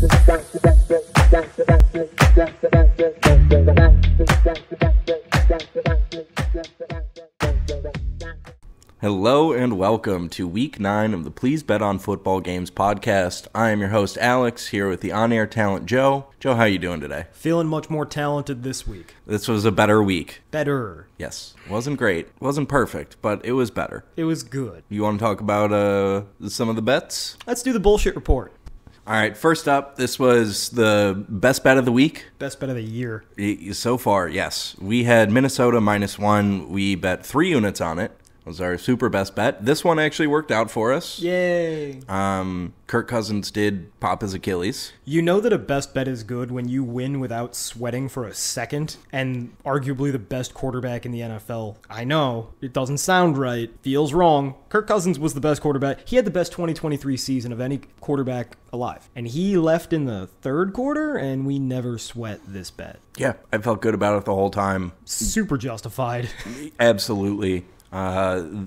Hello and welcome to Week 9 of the Please Bet on Football Games podcast. I am your host Alex, here with the on-air talent Joe. Joe, how you doing today? Feeling much more talented this week. This was a better week. Better. Yes. Wasn't great. Wasn't perfect, but it was better. It was good. You want to talk about some of the bets? Let's do the bullshit report. All right, first up, this was the best bet of the week. Best bet of the year. So far, yes. We had Minnesota -1. We bet 3 units on it. It was our super best bet. This one actually worked out for us. Yay. Kirk Cousins did pop his Achilles. You know that a best bet is good when you win without sweating for a second, and arguably the best quarterback in the NFL. I know, it doesn't sound right, feels wrong. Kirk Cousins was the best quarterback. He had the best 2023 season of any quarterback alive. And he left in the third quarter, and we never sweat this bet. Yeah, I felt good about it the whole time. Super justified. Absolutely.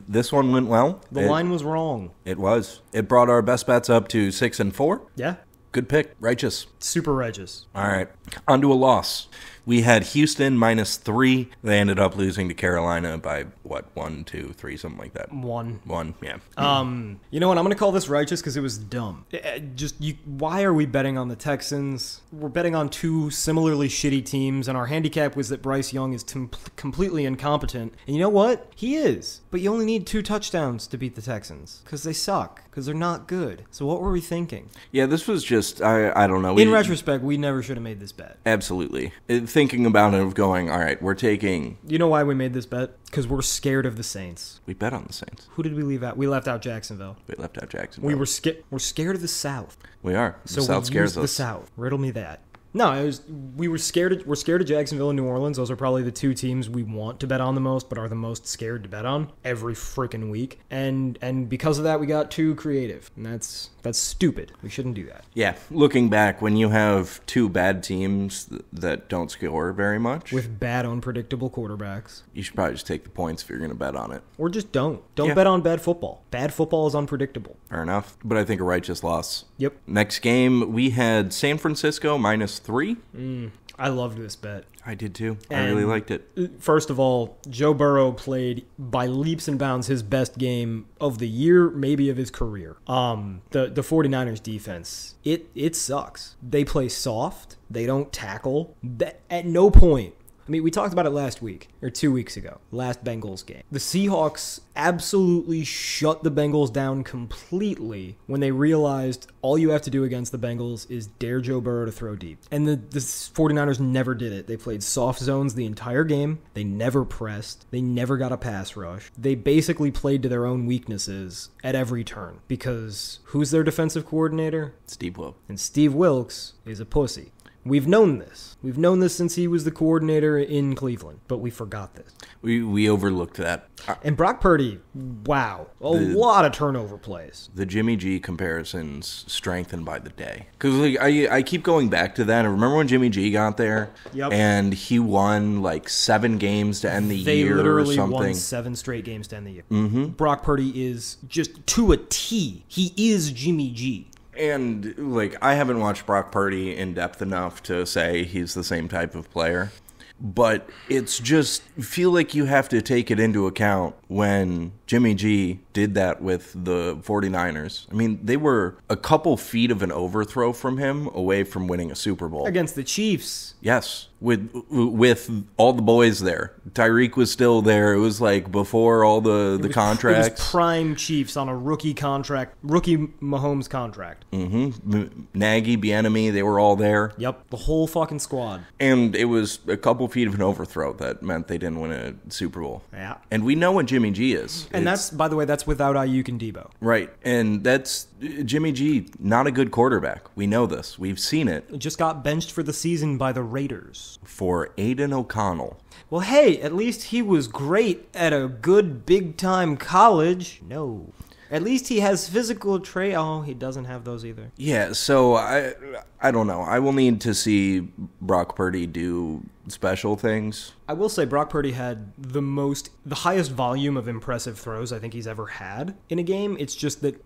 This one went well. The line was wrong. It was. It brought our best bets up to 6 and 4. Yeah. Good pick. Righteous. Super righteous. All right. On to a loss. We had Houston -3. They ended up losing to Carolina by, 1, 2, 3, something like that. 1, yeah. You know what? I'm going to call this righteous because it was dumb. Why are we betting on the Texans? We're betting on 2 similarly shitty teams, and our handicap was that Bryce Young is completely incompetent. And you know what? He is. But you only need 2 touchdowns to beat the Texans because they suck, because they're not good. So what were we thinking? Yeah, this was just, I don't know. In retrospect, we never should have made this bet. Absolutely. Thinking about it, of going, all right, we're taking... You know why we made this bet? Because we're scared of the Saints. We bet on the Saints. Who did we leave out? We left out Jacksonville. We left out Jacksonville. We're scared of the South. We are. The So South scares us. The South. Riddle me that. No, we're scared of Jacksonville and New Orleans. Those are probably the 2 teams we want to bet on the most, but are the most scared to bet on every freaking week. And because of that, we got too creative. And that's stupid. We shouldn't do that. Yeah, looking back, when you have 2 bad teams that don't score very much, with bad, unpredictable quarterbacks, you should probably just take the points if you're going to bet on it. Or just don't. Don't bet on bad football. Bad football is unpredictable. Fair enough. But I think a righteous loss. Yep. Next game, we had San Francisco -3. I loved this bet. I did too. I really liked it. First of all, Joe Burrow played by leaps and bounds his best game of the year, maybe of his career. The 49ers defense, it sucks. They play soft. They don't tackle. At no point. I mean, we talked about it last week, or 2 weeks ago, last Bengals game. The Seahawks absolutely shut the Bengals down completely when they realized all you have to do against the Bengals is dare Joe Burrow to throw deep. And the 49ers never did it. They played soft zones the entire game. They never pressed. They never got a pass rush. They basically played to their own weaknesses at every turn. Because who's their defensive coordinator? Steve Wilks. And Steve Wilks is a pussy. We've known this. We've known this since he was the coordinator in Cleveland, but we forgot this. We overlooked that. And Brock Purdy, wow, a lot of turnover plays. The Jimmy G comparisons strengthened by the day. Because I keep going back to that. I remember when Jimmy G got there, and he won 7 games to end the year or something. They literally won 7 straight games to end the year. Mm-hmm. Brock Purdy is just to a T. He is Jimmy G. And, I haven't watched Brock Purdy in depth enough to say he's the same type of player. But it's just, feel like you have to take it into account when Jimmy G did that with the 49ers. I mean, they were a couple feet of an overthrow from him away from winning a Super Bowl. Against the Chiefs. Yes, with all the boys there. Tyreek was still there. It was before all the contracts. It was prime Chiefs on a rookie Mahomes contract. Mm-hmm. Nagy, Bieniemy, they were all there. Yep, the whole fucking squad. And it was a couple feet of an overthrow that meant they didn't win a Super Bowl. Yeah. And we know what Jimmy G is. And that's, by the way, that's without Ayuk and Debo. Right. And that's Jimmy G, not a good quarterback. We know this. We've seen it. Just got benched for the season by the Raiders. For Aiden O'Connell. Well, hey, at least he was great at a good big-time college. No. At least he has physical trait. Oh, he doesn't have those either. Yeah, so I don't know. I will need to see Brock Purdy do special things I will say Brock Purdy had the highest volume of impressive throws I think he's ever had in a game. It's just that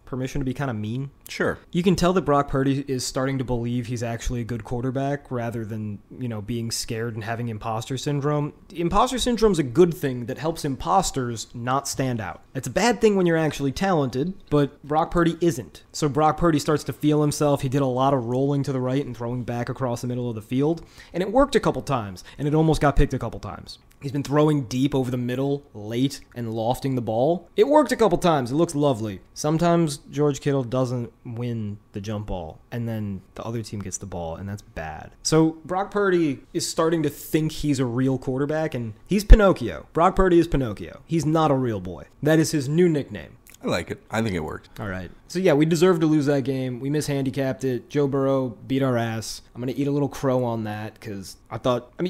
permission to be kind of mean. Sure. You can tell that Brock Purdy is starting to believe he's actually a good quarterback rather than, being scared and having imposter syndrome. Imposter syndrome's a good thing that helps imposters not stand out. It's a bad thing when you're actually talented, but Brock Purdy isn't. So Brock Purdy starts to feel himself. He did a lot of rolling to the right and throwing back across the middle of the field, and it worked a couple times, and it almost got picked a couple times. He's been throwing deep over the middle, late, and lofting the ball. It worked a couple times. It looks lovely. Sometimes George Kittle doesn't win the jump ball, and then the other team gets the ball, and that's bad. So Brock Purdy is starting to think he's a real quarterback, and he's Pinocchio. Brock Purdy is Pinocchio. He's not a real boy. That is his new nickname. I like it. I think it worked. All right. So, yeah, we deserved to lose that game. We mishandicapped it. Joe Burrow beat our ass. I'm going to eat a little crow on that because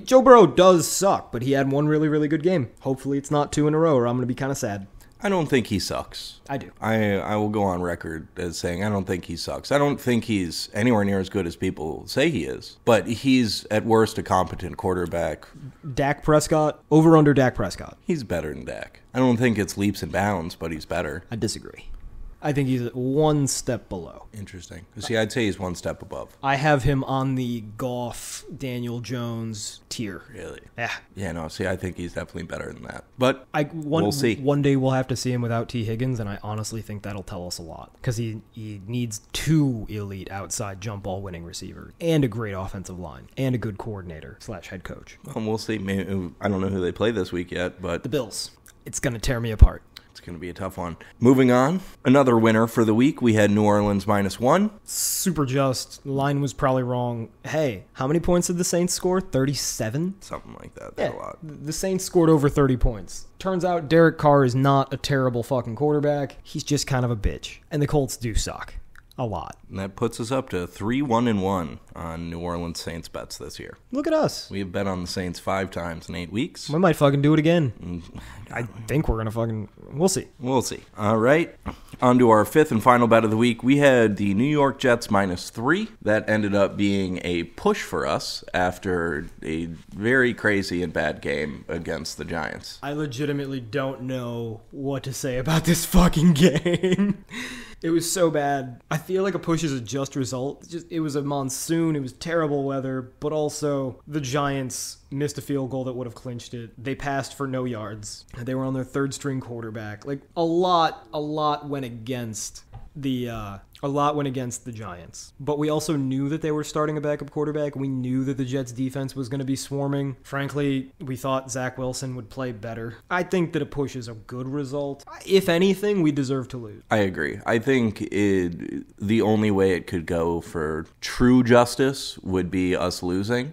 Joe Burrow does suck, but he had one really, really good game. Hopefully it's not 2 in a row or I'm going to be kind of sad. I don't think he sucks. I do. I will go on record as saying I don't think he sucks. I don't think he's anywhere near as good as people say he is. But he's, at worst, a competent quarterback. Dak Prescott, over under Dak Prescott. He's better than Dak. I don't think it's leaps and bounds, but he's better. I disagree. I think he's one step below. Interesting. See, I'd say he's one step above. I have him on the Goff, Daniel Jones tier. Really? Yeah. Yeah, no, see, I think he's definitely better than that. But we'll see. One day we'll have to see him without T. Higgins, and I honestly think that'll tell us a lot. Because he needs 2 elite outside jump ball winning receivers, and a great offensive line, and a good coordinator / head coach. Well, we'll see. Maybe, I don't know who they play this week yet, but the Bills. It's going to tear me apart. It's going to be a tough one. Moving on, another winner for the week. We had New Orleans -1. Super just. Line was probably wrong. Hey, how many points did the Saints score? 37? Something like that. That's a lot. The Saints scored over 30 points. Turns out Derek Carr is not a terrible fucking quarterback. He's just kind of a bitch. And the Colts do suck. A lot. And that puts us up to 3-1-1 on New Orleans Saints bets this year. Look at us. We have bet on the Saints 5 times in 8 weeks. We might fucking do it again. I think we're going to fucking... We'll see. We'll see. All right. On to our 5th and final bet of the week. We had the New York Jets -3. That ended up being a push for us after a very crazy and bad game against the Giants. I legitimately don't know what to say about this fucking game. It was so bad. I feel like a push is a just result. It was a monsoon. It was terrible weather. But also, the Giants missed a field goal that would have clinched it. They passed for no yards. They were on their 3rd-string quarterback. Like, a lot went against the Giants. But we also knew that they were starting a backup quarterback. We knew that the Jets defense was going to be swarming. Frankly, we thought Zach Wilson would play better. I think that a push is a good result. If anything, we deserve to lose. I agree. I think the only way it could go for true justice would be us losing.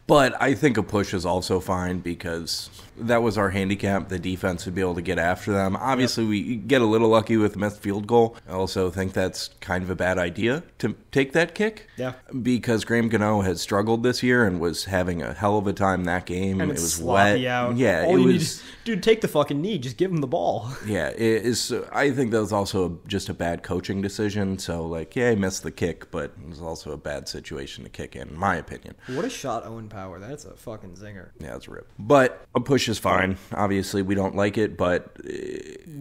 But I think a push is also fine because that was our handicap. The defense would be able to get after them. Obviously, we get a little lucky with the missed field goal. I also think that's kind of a bad idea to take that kick. Yeah. Because Graham Gano has struggled this year and was having a hell of a time that game. And it was sloppy wet. Out. Yeah, all you need is, dude, take the fucking knee. Just give him the ball. Yeah, it is. I think that was also just a bad coaching decision. So, he missed the kick, but it was also a bad situation to kick in my opinion. What a shot, Owen Power. That's a fucking zinger. Yeah, it's a rip. But a push is fine. Obviously, we don't like it, but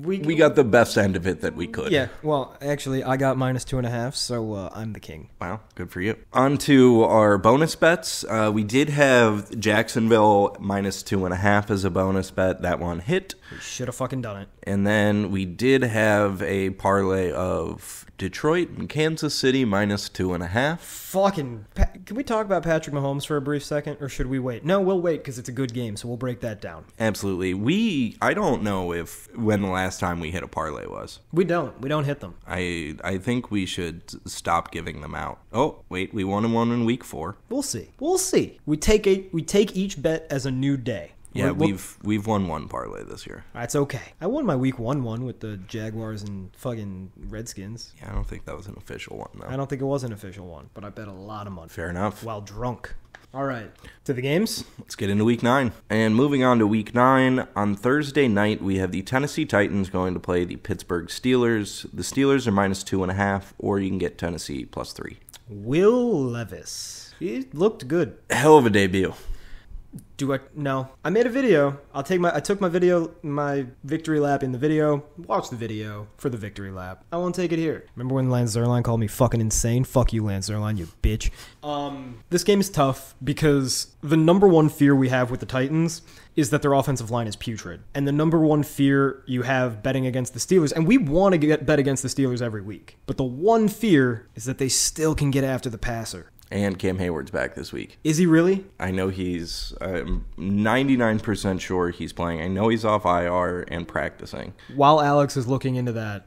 we got the best end of it that we could. Yeah, well, actually, I got -2.5, so I'm the king. Wow, good for you. On to our bonus bets. We did have Jacksonville -2.5 as a bonus bet. That one hit. We should have fucking done it. And then we did have a parlay of Detroit and Kansas City -2.5. Fucking... Can we talk about Patrick Mahomes for a brief second, or should we wait? No, we'll wait because it's a good game, so we'll break that down. Absolutely. I don't know when the last time we hit a parlay was. We don't hit them. I think we should stop giving them out. Oh, wait, we won one in week 4. We'll see. We take each bet as a new day. Yeah, we've won one parlay this year. That's okay. I won my week 1 with the Jaguars and fucking Redskins. Yeah, I don't think that was an official one, though. I don't think it was an official one, but I bet a lot of money. Fair enough. While drunk. All right. To the games? Let's get into week 9. And moving on to week 9, on Thursday night, we have the Tennessee Titans going to play the Pittsburgh Steelers. The Steelers are -2.5, or you can get Tennessee +3. Will Levis. He looked good. Hell of a debut. Do I? No. I made a video. I took my victory lap in the video. Watch the video for the victory lap. I won't take it here. Remember when Lance Zierlein called me fucking insane? Fuck you, Lance Zierlein, you bitch. This game is tough because the number one fear we have with the Titans is that their offensive line is putrid. And the number one fear you have betting against the Steelers, and we want to bet against the Steelers every week, but the one fear is that they still can get after the passer. And Cam Hayward's back this week. Is he really? I know I'm 99% sure he's playing. I know he's off IR and practicing. While Alex is looking into that,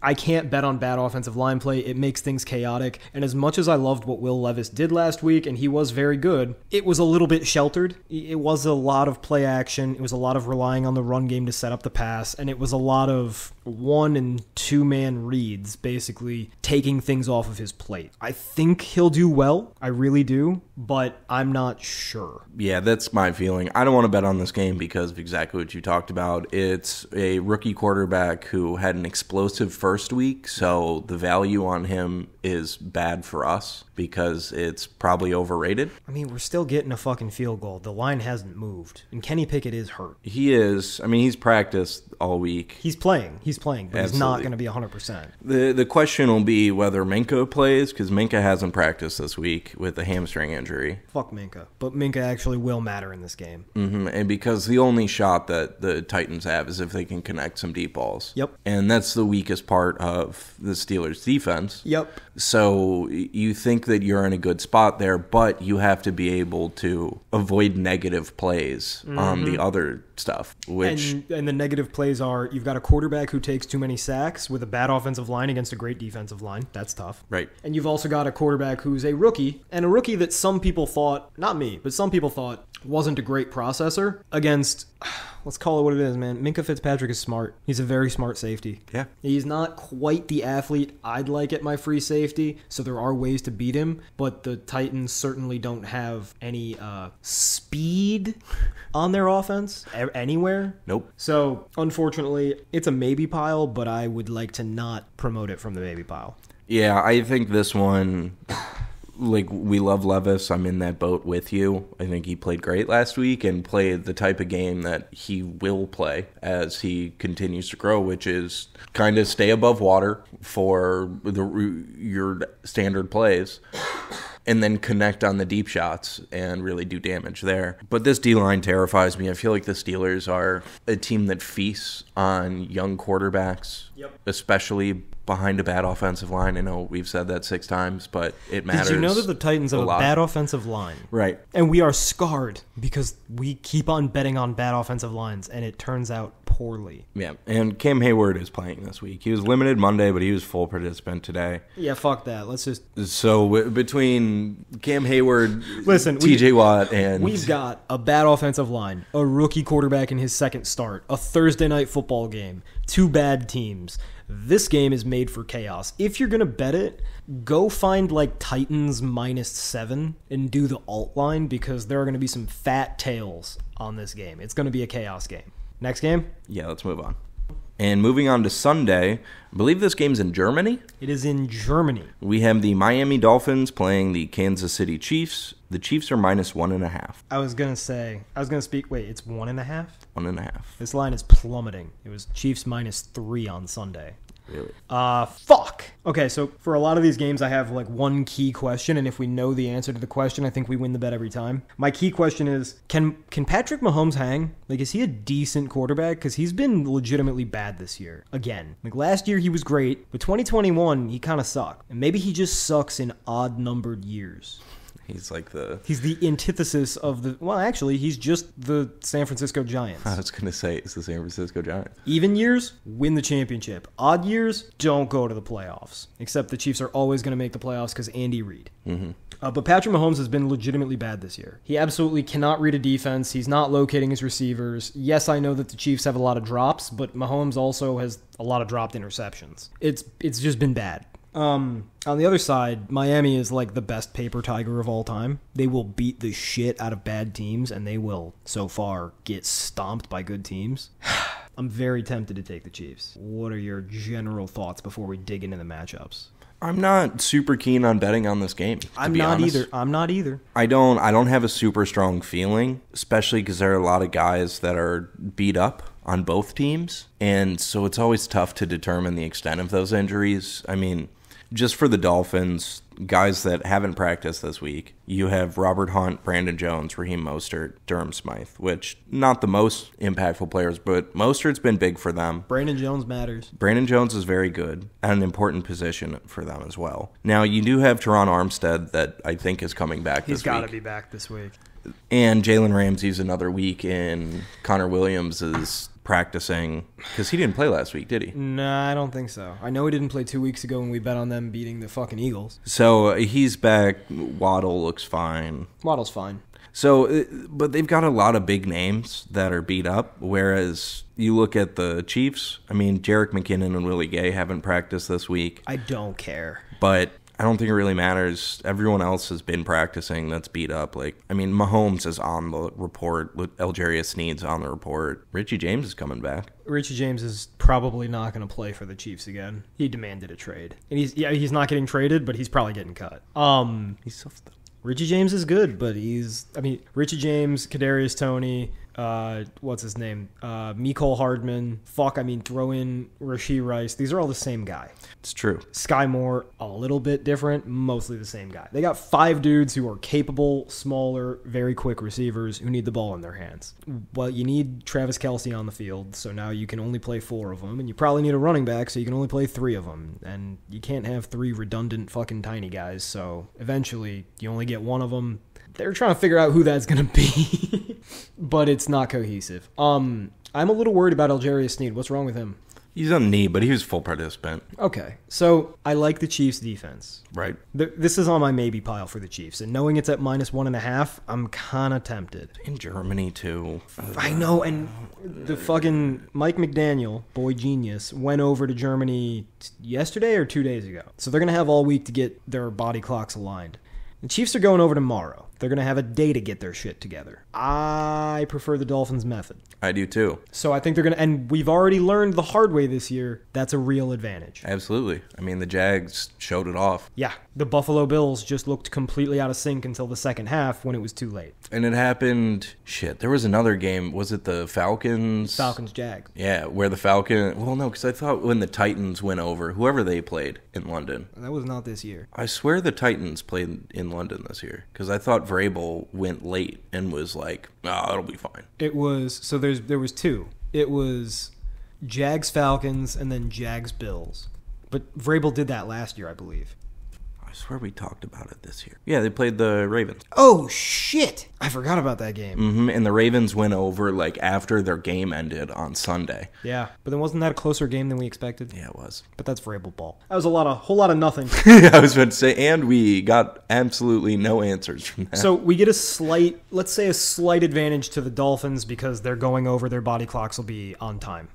I can't bet on bad offensive line play. It makes things chaotic. And as much as I loved what Will Levis did last week, and he was very good, it was a little bit sheltered. It was a lot of play action. It was a lot of relying on the run game to set up the pass. And it was a lot of 1- and 2-man reads, basically taking things off of his plate. I think he'll do well. I really do. But I'm not sure. Yeah, that's my feeling. I don't want to bet on this game because of exactly what you talked about. It's a rookie quarterback who had an explosive first week, so the value on him is bad for us because it's probably overrated. I mean, we're still getting a fucking field goal. The line hasn't moved. And Kenny Pickett is hurt. He is. I mean, he's practiced all week. He's playing, but Absolutely. He's not going to be 100%. The question will be whether Minka plays, because Minka hasn't practiced this week with a hamstring injury. Fuck Minka. But Minka actually will matter in this game. Mm-hmm. And because the only shot that the Titans have is if they can connect some deep balls. Yep. And that's the weakest part of the Steelers' defense. Yep. So you think that you're in a good spot there, but you have to be able to avoid negative plays on the other stuff. And the negative plays are you've got a quarterback who takes too many sacks with a bad offensive line against a great defensive line. That's tough. Right. And you've also got a quarterback who's a rookie, and a rookie that some people thought, not me, but some people thought wasn't a great processor against, let's call it what it is, man. Minka Fitzpatrick is smart. He's a very smart safety. Yeah. He's not quite the athlete I'd like at my free safety, so there are ways to beat him, but the Titans certainly don't have any speed on their offense anywhere. Nope. So, unfortunately, it's a maybe pile, but I would like to not promote it from the maybe pile. Yeah, I think this one, like, we love Levis. I'm in that boat with you. I think he played great last week and played the type of game that he will play as he continues to grow, which is kind of stay above water for your standard plays and then connect on the deep shots and really do damage there. But this D-line terrifies me. I feel like the Steelers are a team that feasts on young quarterbacks, especially behind a bad offensive line. I know we've said that 6 times, but it matters. Did you know that the Titans have a bad offensive line? Right. And we are scarred because we keep on betting on bad offensive lines, and it turns out poorly. Yeah, and Cam Hayward is playing this week. He was limited Monday, but he was full participant today. Yeah, fuck that. Let's just... So between Cam Hayward, listen, TJ Watt, and... We've got a bad offensive line, a rookie quarterback in his second start, a Thursday night football game, 2 bad teams. This game is made for chaos. If you're going to bet it, go find like Titans -7 and do the alt line because there are going to be some fat tails on this game. It's going to be a chaos game. Next game? Yeah, let's move on. And moving on to Sunday, I believe this game's in Germany. It is in Germany. We have the Miami Dolphins playing the Kansas City Chiefs. The Chiefs are -1.5. I was going to speak, wait, it's 1.5? 1.5. This line is plummeting. It was Chiefs -3 on Sunday. Really? Fuck. Okay, so for a lot of these games, I have like one key question, and if we know the answer to the question, I think we win the bet every time. My key question is, can Patrick Mahomes hang? Like, is he a decent quarterback? Because he's been legitimately bad this year. Again. Like, last year he was great, but 2021, he kind of sucked. And maybe he just sucks in odd-numbered years. He's the antithesis of the... Well, actually, he's just the San Francisco Giants. I was going to say, it's the San Francisco Giants. Even years, win the championship. Odd years, don't go to the playoffs. Except the Chiefs are always going to make the playoffs because Andy Reid. Mm-hmm. But Patrick Mahomes has been legitimately bad this year. He absolutely cannot read a defense. He's not locating his receivers. Yes, I know that the Chiefs have a lot of drops, but Mahomes also has a lot of dropped interceptions. It's just been bad. On the other side, Miami is like the best paper tiger of all time. They will beat the shit out of bad teams, and they will, so far, get stomped by good teams. I'm very tempted to take the Chiefs. What are your general thoughts before we dig into the matchups? I'm not super keen on betting on this game. I'm not either. I don't have a super strong feeling, especially because there are a lot of guys that are beat up on both teams. And so it's always tough to determine the extent of those injuries. I mean, just for the Dolphins, guys that haven't practiced this week, you have Robert Hunt, Brandon Jones, Raheem Mostert, Durham Smythe, which not the most impactful players, but Mostert's been big for them. Brandon Jones matters. Brandon Jones is very good at an important position for them as well. Now, you do have Teron Armstead that I think is coming back this week. He's got to be back this week. And Jalen Ramsey's another week in. Connor Williams is practicing because he didn't play last week, did he? Nah, I don't think so. I know he didn't play 2 weeks ago when we bet on them beating the fucking Eagles. So he's back. Waddle looks fine. Waddle's fine. So, but they've got a lot of big names that are beat up, whereas you look at the Chiefs, I mean, Jerick McKinnon and Willie Gay haven't practiced this week. I don't care. But I don't think it really matters. Everyone else has been practicing that's beat up. Like, I mean, Mahomes is on the report. Algerius Sneed's on the report. Richie James is coming back. Richie James is probably not going to play for the Chiefs again. He demanded a trade. And he's not getting traded, but he's probably getting cut. He's so Richie James is good, but Richie James, Kadarius Toney, what's his name? Mecole Hardman. Throw in Rashee Rice. These are all the same guy. It's true. Sky Moore, a little bit different, mostly the same guy. They got 5 dudes who are capable, smaller, very quick receivers who need the ball in their hands. Well, you need Travis Kelce on the field, so now you can only play 4 of them, and you probably need a running back, so you can only play 3 of them. And you can't have 3 redundant fucking tiny guys, so eventually you only get 1 of them. They're trying to figure out who that's going to be, but it's not cohesive. I'm a little worried about Algerius Sneed. What's wrong with him? He's on knee, but he was full participant. Okay, so I like the Chiefs' defense. Right. This is on my maybe pile for the Chiefs, and knowing it's at -1.5, I'm kind of tempted. In Germany, too. I know, and the fucking Mike McDaniel, boy genius, went over to Germany yesterday or 2 days ago. So they're going to have all week to get their body clocks aligned. The Chiefs are going over tomorrow. They're going to have a day to get their shit together. I prefer the Dolphins' method. I do too. So I think they're going to, and we've already learned the hard way this year, that's a real advantage. Absolutely. I mean, the Jags showed it off. Yeah. The Buffalo Bills just looked completely out of sync until the second half when it was too late. And it happened, there was another game. Was it the Falcons? Falcons-Jags. Yeah, where the because I thought when the Titans went over, whoever they played in London. That was not this year. I swear the Titans played in London this year because I thought Vrabel went late and was like, it'll be fine. It was, so there was 2. It was Jags-Falcons and then Jags-Bills. But Vrabel did that last year, I believe. I swear we talked about it this year. Yeah, they played the Ravens. Oh, shit! I forgot about that game. Mm-hmm, and the Ravens went over after their game ended on Sunday. Yeah, but then wasn't that a closer game than we expected? Yeah, it was. But that's Vrabel ball. That was a whole lot of nothing. I was about to say, and we got absolutely no answers from that. So we get a slight advantage to the Dolphins because they're going over, their body clocks will be on time.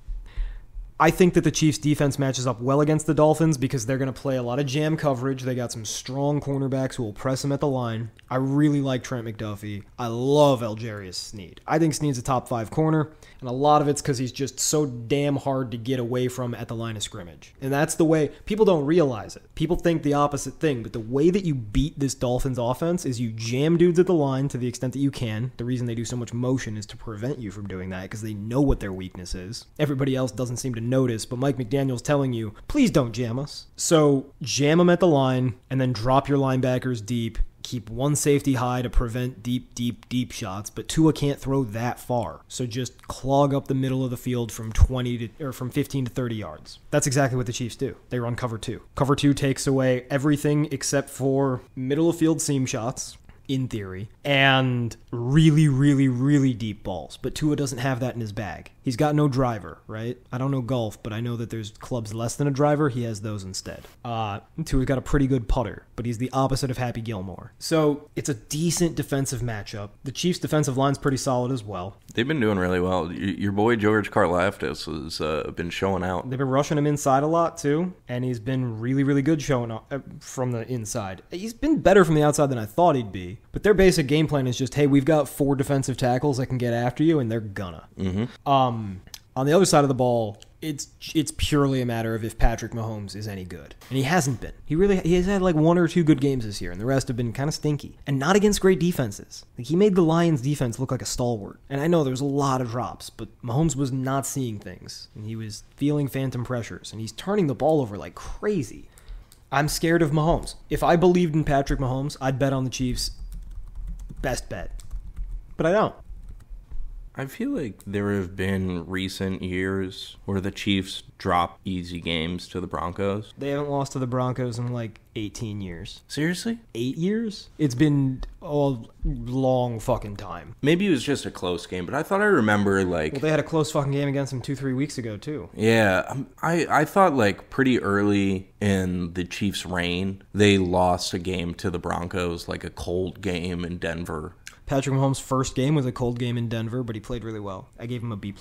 I think that the Chiefs' defense matches up well against the Dolphins because they're going to play a lot of jam coverage. They got some strong cornerbacks who will press them at the line. I really like Trent McDuffie. I love Algerius Sneed. I think Sneed's a top 5 corner, and a lot of it's because he's just so damn hard to get away from at the line of scrimmage. And that's the way, people don't realize it. People think the opposite thing, but the way that you beat this Dolphins offense is you jam dudes at the line to the extent that you can. The reason they do so much motion is to prevent you from doing that because they know what their weakness is. Everybody else doesn't seem to notice, but Mike McDaniel's telling you, please don't jam us. So jam them at the line and then drop your linebackers deep. Keep one safety high to prevent deep shots, but Tua can't throw that far. So just clog up the middle of the field from 15 to 30 yards. That's exactly what the Chiefs do. They run cover 2. Cover 2 takes away everything except for middle of field seam shots, in theory, and really, really, really deep balls. But Tua doesn't have that in his bag. He's got no driver, right? I don't know golf, but I know that there's clubs less than a driver. He has those instead. Tua's got a pretty good putter, but he's the opposite of Happy Gilmore. So it's a decent defensive matchup. The Chiefs' defensive line's pretty solid as well. They've been doing really well. Your boy George Karlaftis has been showing out. They've been rushing him inside a lot, too, and he's been really, really good showing up from the inside. He's been better from the outside than I thought he'd be, but their basic game plan is just, hey, we've got 4 defensive tackles that can get after you, and they're gonna. Mm-hmm. On the other side of the ball, it's purely a matter of if Patrick Mahomes is any good. And he hasn't been. He has had like 1 or 2 good games this year, and the rest have been kind of stinky. And not against great defenses. Like, he made the Lions defense look like a stalwart. And I know there was a lot of drops, but Mahomes was not seeing things. And he was feeling phantom pressures. And he's turning the ball over like crazy. I'm scared of Mahomes. If I believed in Patrick Mahomes, I'd bet on the Chiefs. Best bet. But I don't. I feel like there have been recent years where the Chiefs drop easy games to the Broncos. They haven't lost to the Broncos in like 18 years. Seriously? 8 years? It's been a long fucking time. Maybe it was just a close game, but I thought I remember like... Well, they had a close fucking game against them 2-3 weeks ago, too. Yeah, I thought like pretty early in the Chiefs' reign, they lost a game to the Broncos, like a cold game in Denver. Patrick Mahomes' first game was a cold game in Denver, but he played really well. I gave him a B+.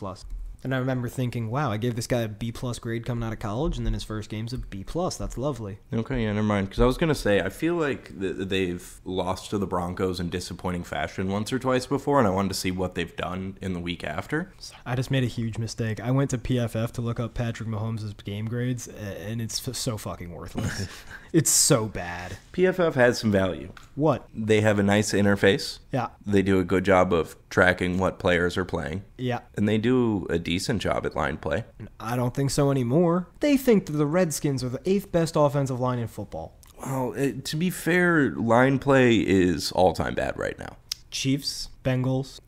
And I remember thinking, wow, I gave this guy a B+ grade coming out of college, and then his first game's a B+. That's lovely. Okay, yeah, never mind. Because I was going to say, I feel like they've lost to the Broncos in disappointing fashion once or twice before, and I wanted to see what they've done in the week after. I just made a huge mistake. I went to PFF to look up Patrick Mahomes' game grades, and it's so fucking worthless. It's so bad. PFF has some value. What? They have a nice interface. Yeah. They do a good job of tracking what players are playing. Yeah. And they do a decent job at line play. I don't think so anymore. They think that the Redskins are the 8th best offensive line in football. Well, to be fair, line play is all-time bad right now. Chiefs, Bengals,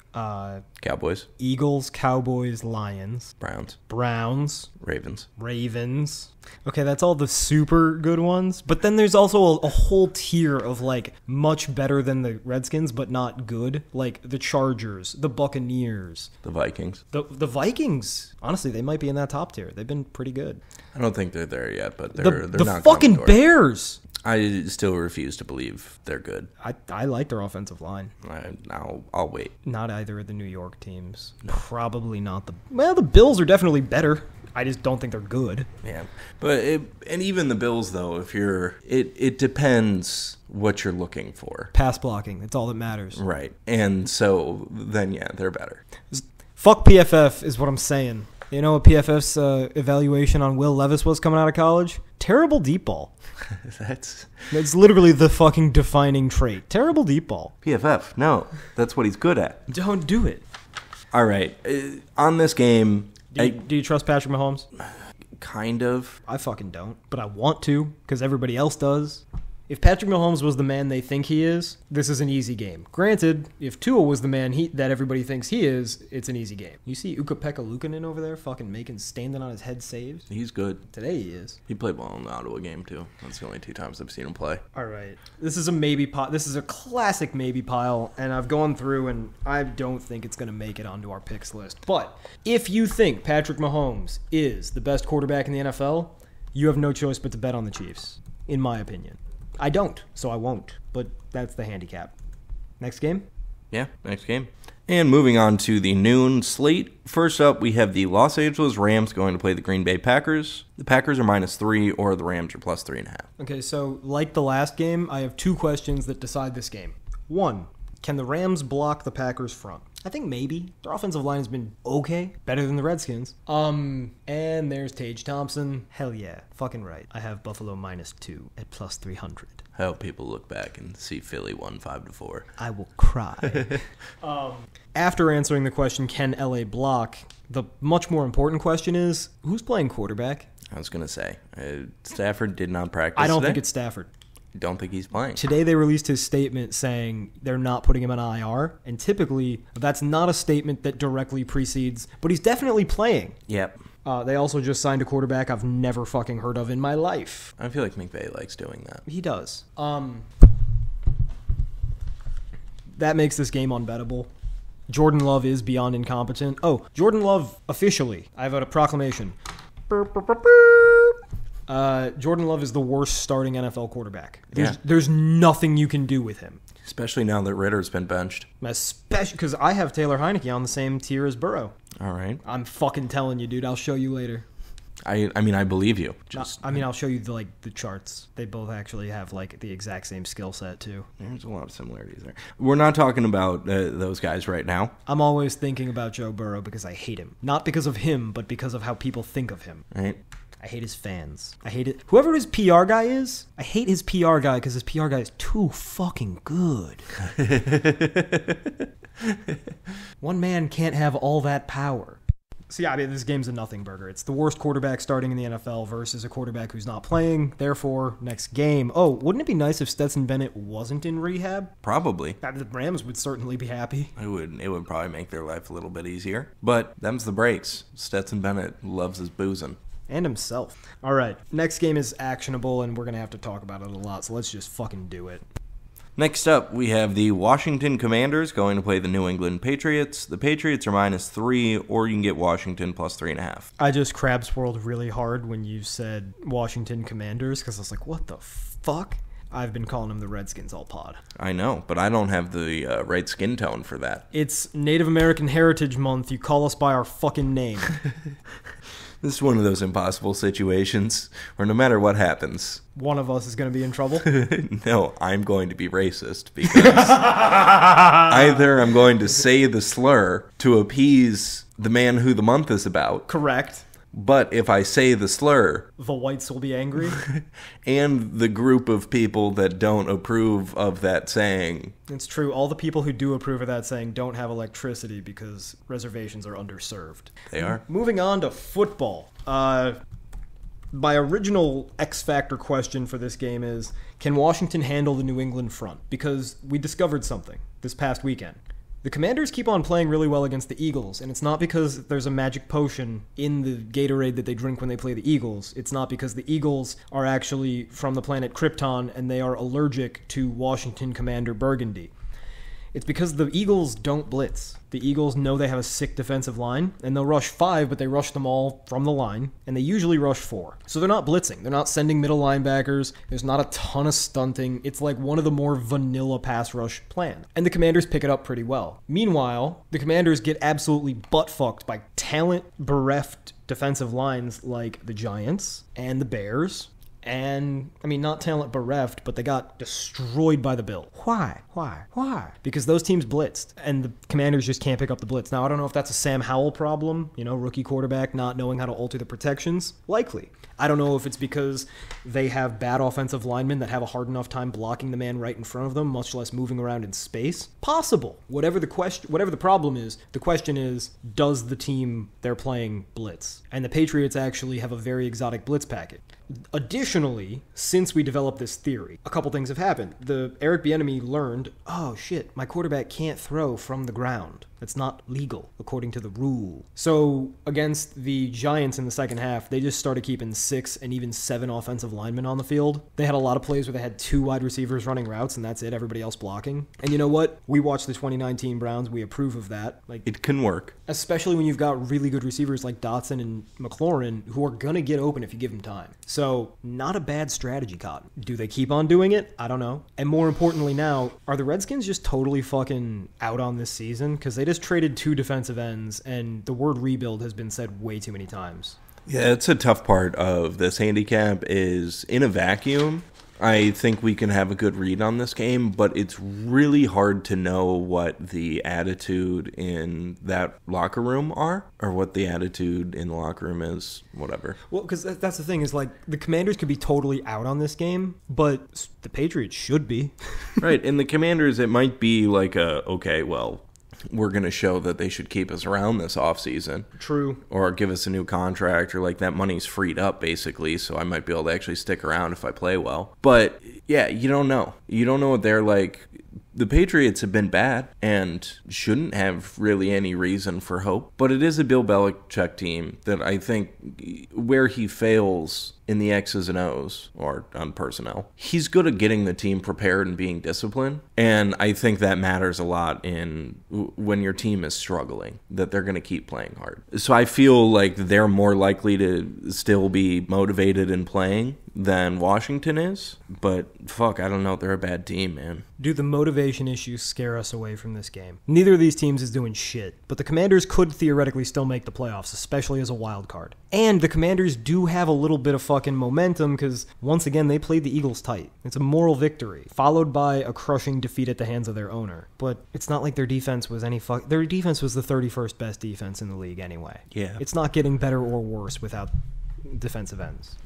Cowboys, Eagles, Cowboys, Lions, Browns, Ravens. Okay, that's all the super good ones. But then there's also a whole tier of like much better than the Redskins, but not good. Like the Chargers, the Buccaneers, the Vikings. The Vikings. Honestly, they might be in that top tier. They've been pretty good. I don't think they're there yet, but they're the not fucking Bears. I still refuse to believe they're good. I like their offensive line. I'll wait. Not either of the New York teams. No. Probably not the Bills are definitely better. I just don't think they're good. Yeah, but and even the Bills though, if you're it depends what you're looking for. Pass blocking, that's all that matters. Right, and so then yeah, they're better. Fuck PFF is what I'm saying. You know what PFF's evaluation on Will Levis was coming out of college? Terrible deep ball. That's literally the fucking defining trait. Terrible deep ball. PFF, no, that's what he's good at. Don't do it. All right, on this game, do you trust Patrick Mahomes? Kind of. I fucking don't, but I want to because everybody else does. If Patrick Mahomes was the man they think he is, this is an easy game. Granted, if Tua was the man that everybody thinks he is, it's an easy game. You see Ukko-Pekka Luukkonen over there fucking standing on his head saves? He's good. Today he is. He played well in the Ottawa game, too. That's the only 2 times I've seen him play. All right. This is a maybe pile. This is a classic maybe pile, and I've gone through, and I don't think it's going to make it onto our picks list. But if you think Patrick Mahomes is the best quarterback in the NFL, you have no choice but to bet on the Chiefs, in my opinion. I don't, so I won't. But that's the handicap. Next game? Yeah, next game. And moving on to the noon slate. First up, we have the Los Angeles Rams going to play the Green Bay Packers. The Packers are -3, or the Rams are +3.5. Okay, so like the last game, I have 2 questions that decide this game. 1, can the Rams block the Packers' front? I think maybe. Their offensive line has been okay. Better than the Redskins. And there's Tage Thompson. Hell yeah. Fucking right. I have Buffalo -2 at +300. I hope people look back and see Philly won 5-4. I will cry. After answering the question, can LA block? The much more important question is, who's playing quarterback? I was going to say, Stafford did not practice I don't today. think it's Stafford. Don't think he's playing. Today they released his statement saying they're not putting him on IR, and typically that's not a statement that directly precedes, but he's definitely playing. Yep. They also just signed a quarterback I've never fucking heard of in my life. I feel like McVay likes doing that. He does. That makes this game unbettable. Jordan Love is beyond incompetent. Oh, Jordan Love officially. I have a proclamation. Jordan Love is the worst starting NFL quarterback. There's nothing you can do with him. Especially now that Ritter's been benched. Especially because I have Taylor Heineke on the same tier as Burrow. All right. I'm fucking telling you, dude. I'll show you later. I mean, I believe you. Just I mean, I'll show you the charts. They both actually have like the exact same skill set too. There's a lot of similarities there. We're not talking about those guys right now. I'm always thinking about Joe Burrow because I hate him. Not because of him, but because of how people think of him. Right? I hate his fans. I hate it. Whoever his PR guy is, I hate his PR guy because his PR guy is too fucking good. One man can't have all that power. So yeah, I mean, this game's a nothing burger. It's the worst quarterback starting in the NFL versus a quarterback who's not playing. Therefore, next game. Oh, wouldn't it be nice if Stetson Bennett wasn't in rehab? Probably. The Rams would certainly be happy. It would probably make their life a little bit easier. But them's the breaks. Stetson Bennett loves his boozing. And himself. All right, next game is actionable, and we're going to have to talk about it a lot, so let's just fucking do it. Next up, we have the Washington Commanders going to play the New England Patriots. The Patriots are -3, or you can get Washington +3.5. I just crab swirled really hard when you said Washington Commanders, because I was like, what the fuck? I've been calling them the Redskins all pod. I know, but I don't have the right skin tone for that. It's Native American Heritage Month. You call us by our fucking name. This is one of those impossible situations where no matter what happens, one of us is going to be in trouble. No, I'm going to be racist because either I'm going to say the slur to appease the man who the month is about. Correct. But if I say the slur, the whites will be angry. And the group of people that don't approve of that saying. It's true. All the people who do approve of that saying don't have electricity because reservations are underserved. They are. Moving on to football. My original X Factor question for this game is, can Washington handle the New England front? Because we discovered something this past weekend. The Commanders keep on playing really well against the Eagles, and it's not because there's a magic potion in the Gatorade that they drink when they play the Eagles. It's not because the Eagles are actually from the planet Krypton and they are allergic to Washington Commander Burgundy. It's because the Eagles don't blitz. The Eagles know they have a sick defensive line, and they'll rush 5, but they rush them all from the line, and they usually rush 4. So they're not blitzing. They're not sending middle linebackers. There's not a ton of stunting. It's like one of the more vanilla pass rush plans. And the Commanders pick it up pretty well. Meanwhile, the Commanders get absolutely butt-fucked by talent-bereft defensive lines like the Giants and the Bears. And, I mean, not talent bereft, but they got destroyed by the Bills. Why? Because those teams blitzed, and the Commanders just can't pick up the blitz. Now, I don't know if that's a Sam Howell problem, rookie quarterback not knowing how to alter the protections. Likely. I don't know if it's because they have bad offensive linemen that have a hard enough time blocking the man right in front of them, much less moving around in space. Possible. Whatever the problem is, the question is, does the team they're playing blitz? And the Patriots actually have a very exotic blitz packet. Additionally, since we developed this theory, a couple things have happened. The Eric Bieniemy learned, oh shit, my quarterback can't throw from the ground. That's not legal, according to the rule. So, against the Giants in the second half, they just started keeping 6 and even 7 offensive linemen on the field. They had a lot of plays where they had 2 wide receivers running routes, and that's it, everybody else blocking. And you know what? We watched the 2019 Browns. We approve of that. It can work. Especially when you've got really good receivers like Dotson and McLaurin, who are going to get open if you give them time. So, not a bad strategy, Cotton. Do they keep on doing it? I don't know. And more importantly now, are the Redskins just totally fucking out on this season? Because they just traded 2 defensive ends, and the word rebuild has been said way too many times. Yeah, it's a tough part of this handicap is in a vacuum. I think we can have a good read on this game, but it's really hard to know what the attitude in that locker room are, or what the attitude in the locker room is, whatever. Well, because that's the thing, is like, the Commanders could be totally out on this game, but the Patriots should be. Right, and the Commanders, it might be like okay, well, we're going to show that they should keep us around this offseason. True. Or give us a new contract, or like that money's freed up, basically, so I might be able to actually stick around if I play well. But, yeah, you don't know. You don't know what they're like. The Patriots have been bad and shouldn't have really any reason for hope. But it is a Bill Belichick team that I think where he fails in the X's and O's, or on personnel, he's good at getting the team prepared and being disciplined. And I think that matters a lot in when your team is struggling, that they're going to keep playing hard. So I feel like they're more likely to still be motivated in playing than Washington is, but fuck, I don't know. They're a bad team, man. Do the motivation issues scare us away from this game? Neither of these teams is doing shit, but the Commanders could theoretically still make the playoffs, especially as a wild card. And the Commanders do have a little bit of fucking momentum because, once again, they played the Eagles tight. It's a moral victory, followed by a crushing defeat at the hands of their owner. But it's not like their defense was their defense was the 31st best defense in the league anyway. Yeah. It's not getting better or worse without defensive ends.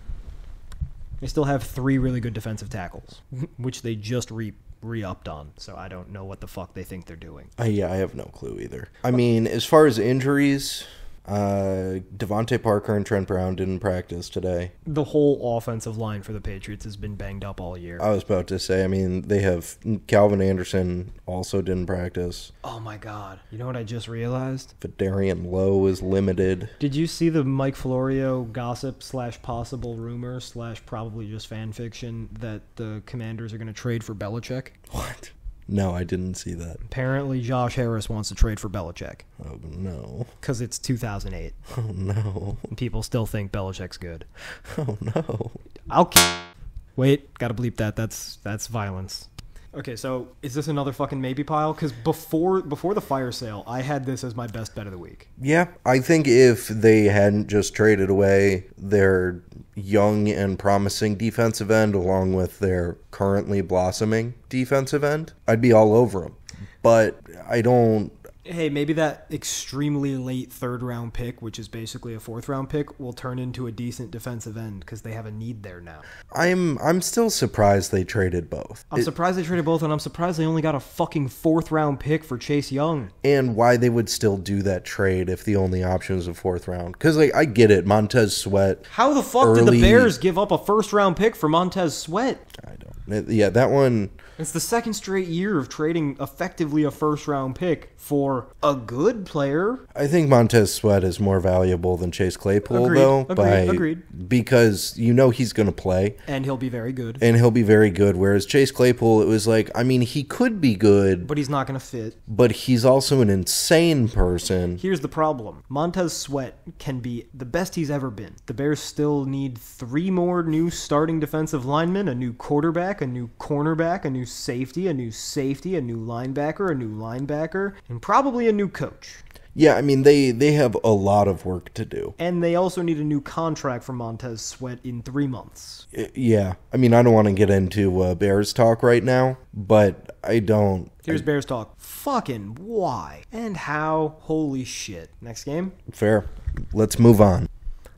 They still have 3 really good defensive tackles, which they just re-upped on, so I don't know what the fuck they think they're doing. Yeah, I have no clue either. I mean, as far as injuries, Devontae Parker and Trent Brown didn't practice today. The whole offensive line for the Patriots has been banged up all year. I was about to say, I mean, they have Calvin Anderson also didn't practice. Oh my god. You know what I just realized? Vidarian Lowe is limited. Did you see the Mike Florio gossip / possible rumor / probably just fan fiction that the Commanders are going to trade for Belichick? What? No, I didn't see that. Apparently Josh Harris wants to trade for Belichick. Oh, no. Because it's 2008. Oh, no. And people still think Belichick's good. Oh, no. Wait, gotta bleep that. That's violence. Okay, so is this another fucking maybe pile? Because before the fire sale, I had this as my best bet of the week. Yeah, I think if they hadn't just traded away their young and promising defensive end along with their currently blossoming defensive end, I'd be all over them. But I don't... Hey, maybe that extremely late 3rd round pick, which is basically a 4th round pick, will turn into a decent defensive end because they have a need there now. I'm still surprised they traded both. I'm surprised they traded both, and I'm surprised they only got a fucking 4th round pick for Chase Young. And why they would still do that trade if the only option was a 4th round. Because I get it, Montez Sweat. How the fuck did the Bears give up a 1st round pick for Montez Sweat? I don't. Yeah, that one... It's the 2nd straight year of trading effectively a 1st round pick for a good player. I think Montez Sweat is more valuable than Chase Claypool, Agreed. Because you know he's going to play. And he'll be very good. Whereas Chase Claypool, it was like, I mean, he could be good. But he's not going to fit. But he's also an insane person. Here's the problem. Montez Sweat can be the best he's ever been. The Bears still need 3 more new starting defensive linemen, a new quarterback, a new cornerback, a new safety, a new linebacker, a new linebacker, and probably a new coach. Yeah, I mean, they have a lot of work to do. And they also need a new contract for Montez Sweat in 3 months. Yeah. I mean, I don't want to get into Bears talk right now, but I don't... Here's Bears talk. Fucking why? And how? Holy shit. Next game? Fair. Let's move on.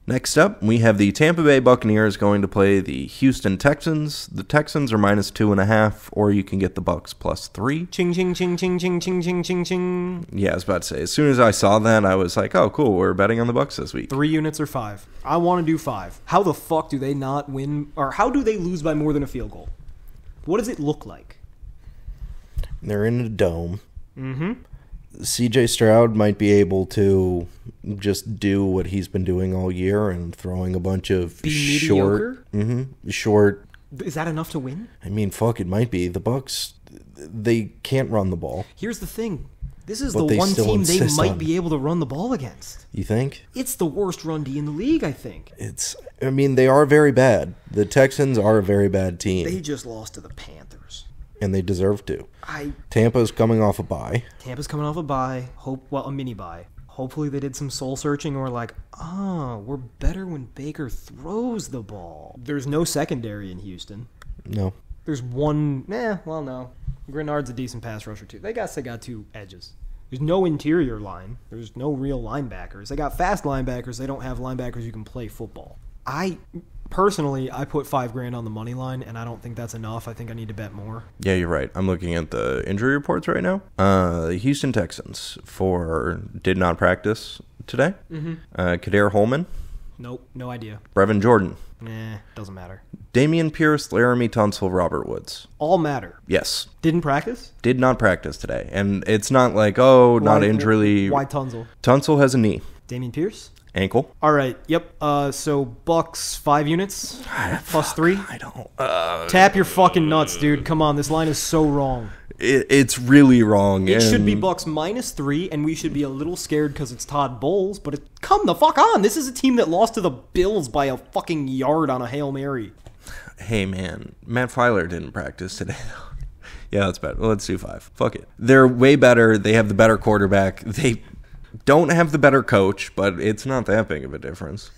Next up, we have the Tampa Bay Buccaneers going to play the Houston Texans. The Texans are -2.5, or you can get the Bucs +3. Ching, ching, ching, ching, ching, ching, ching, ching, ching. Yeah, I was about to say, as soon as I saw that, I was like, oh, cool, we're betting on the Bucs this week. 3 units or 5? I want to do 5. How the fuck do they not win, or how do they lose by more than a field goal? What does it look like? They're in a dome. Mm-hmm. CJ Stroud might be able to just do what he's been doing all year and throwing a bunch of short. Is that enough to win? I mean, fuck, it might be. The Bucs, they can't run the ball. Here's the thing. This is the one team they might be able to run the ball against. You think? It's the worst run D in the league, I think. I mean, they are very bad. The Texans are a very bad team. They just lost to the Panthers. And they deserve to. Tampa's coming off a bye. A mini bye. Hopefully they did some soul searching or like, we're better when Baker throws the ball. There's no secondary in Houston. No. There's one, no. Grenard's a decent pass rusher too. They got 2 edges. There's no interior line. There's no real linebackers. They got fast linebackers. They don't have linebackers who can play football. Personally, I put $5,000 on the money line, and I don't think that's enough. I think I need to bet more. Yeah, you're right. I'm looking at the injury reports right now. The Houston Texans did not practice today. Mm-hmm. Kader Holman. Nope, no idea. Brevin Jordan. Doesn't matter. Damian Pierce, Laramie Tunsil, Robert Woods. All matter. Yes. Didn't practice? Did not practice today. And it's not like, not injury. Why Tunsil? Tunsil has a knee. Damian Pierce? Ankle. All right. Yep. So Bucs 5 units +3. I don't. Tap your fucking nuts, dude. Come on. This line is so wrong. It's really wrong. It should be Bucs -3, and we should be a little scared because it's Todd Bowles. But come the fuck on. This is a team that lost to the Bills by a fucking yard on a Hail Mary. Hey, man, Matt Filer didn't practice today. Yeah, that's bad. Well, let's do 5. Fuck it. They're way better. They have the better quarterback. They don't have the better coach, but it's not that big of a difference.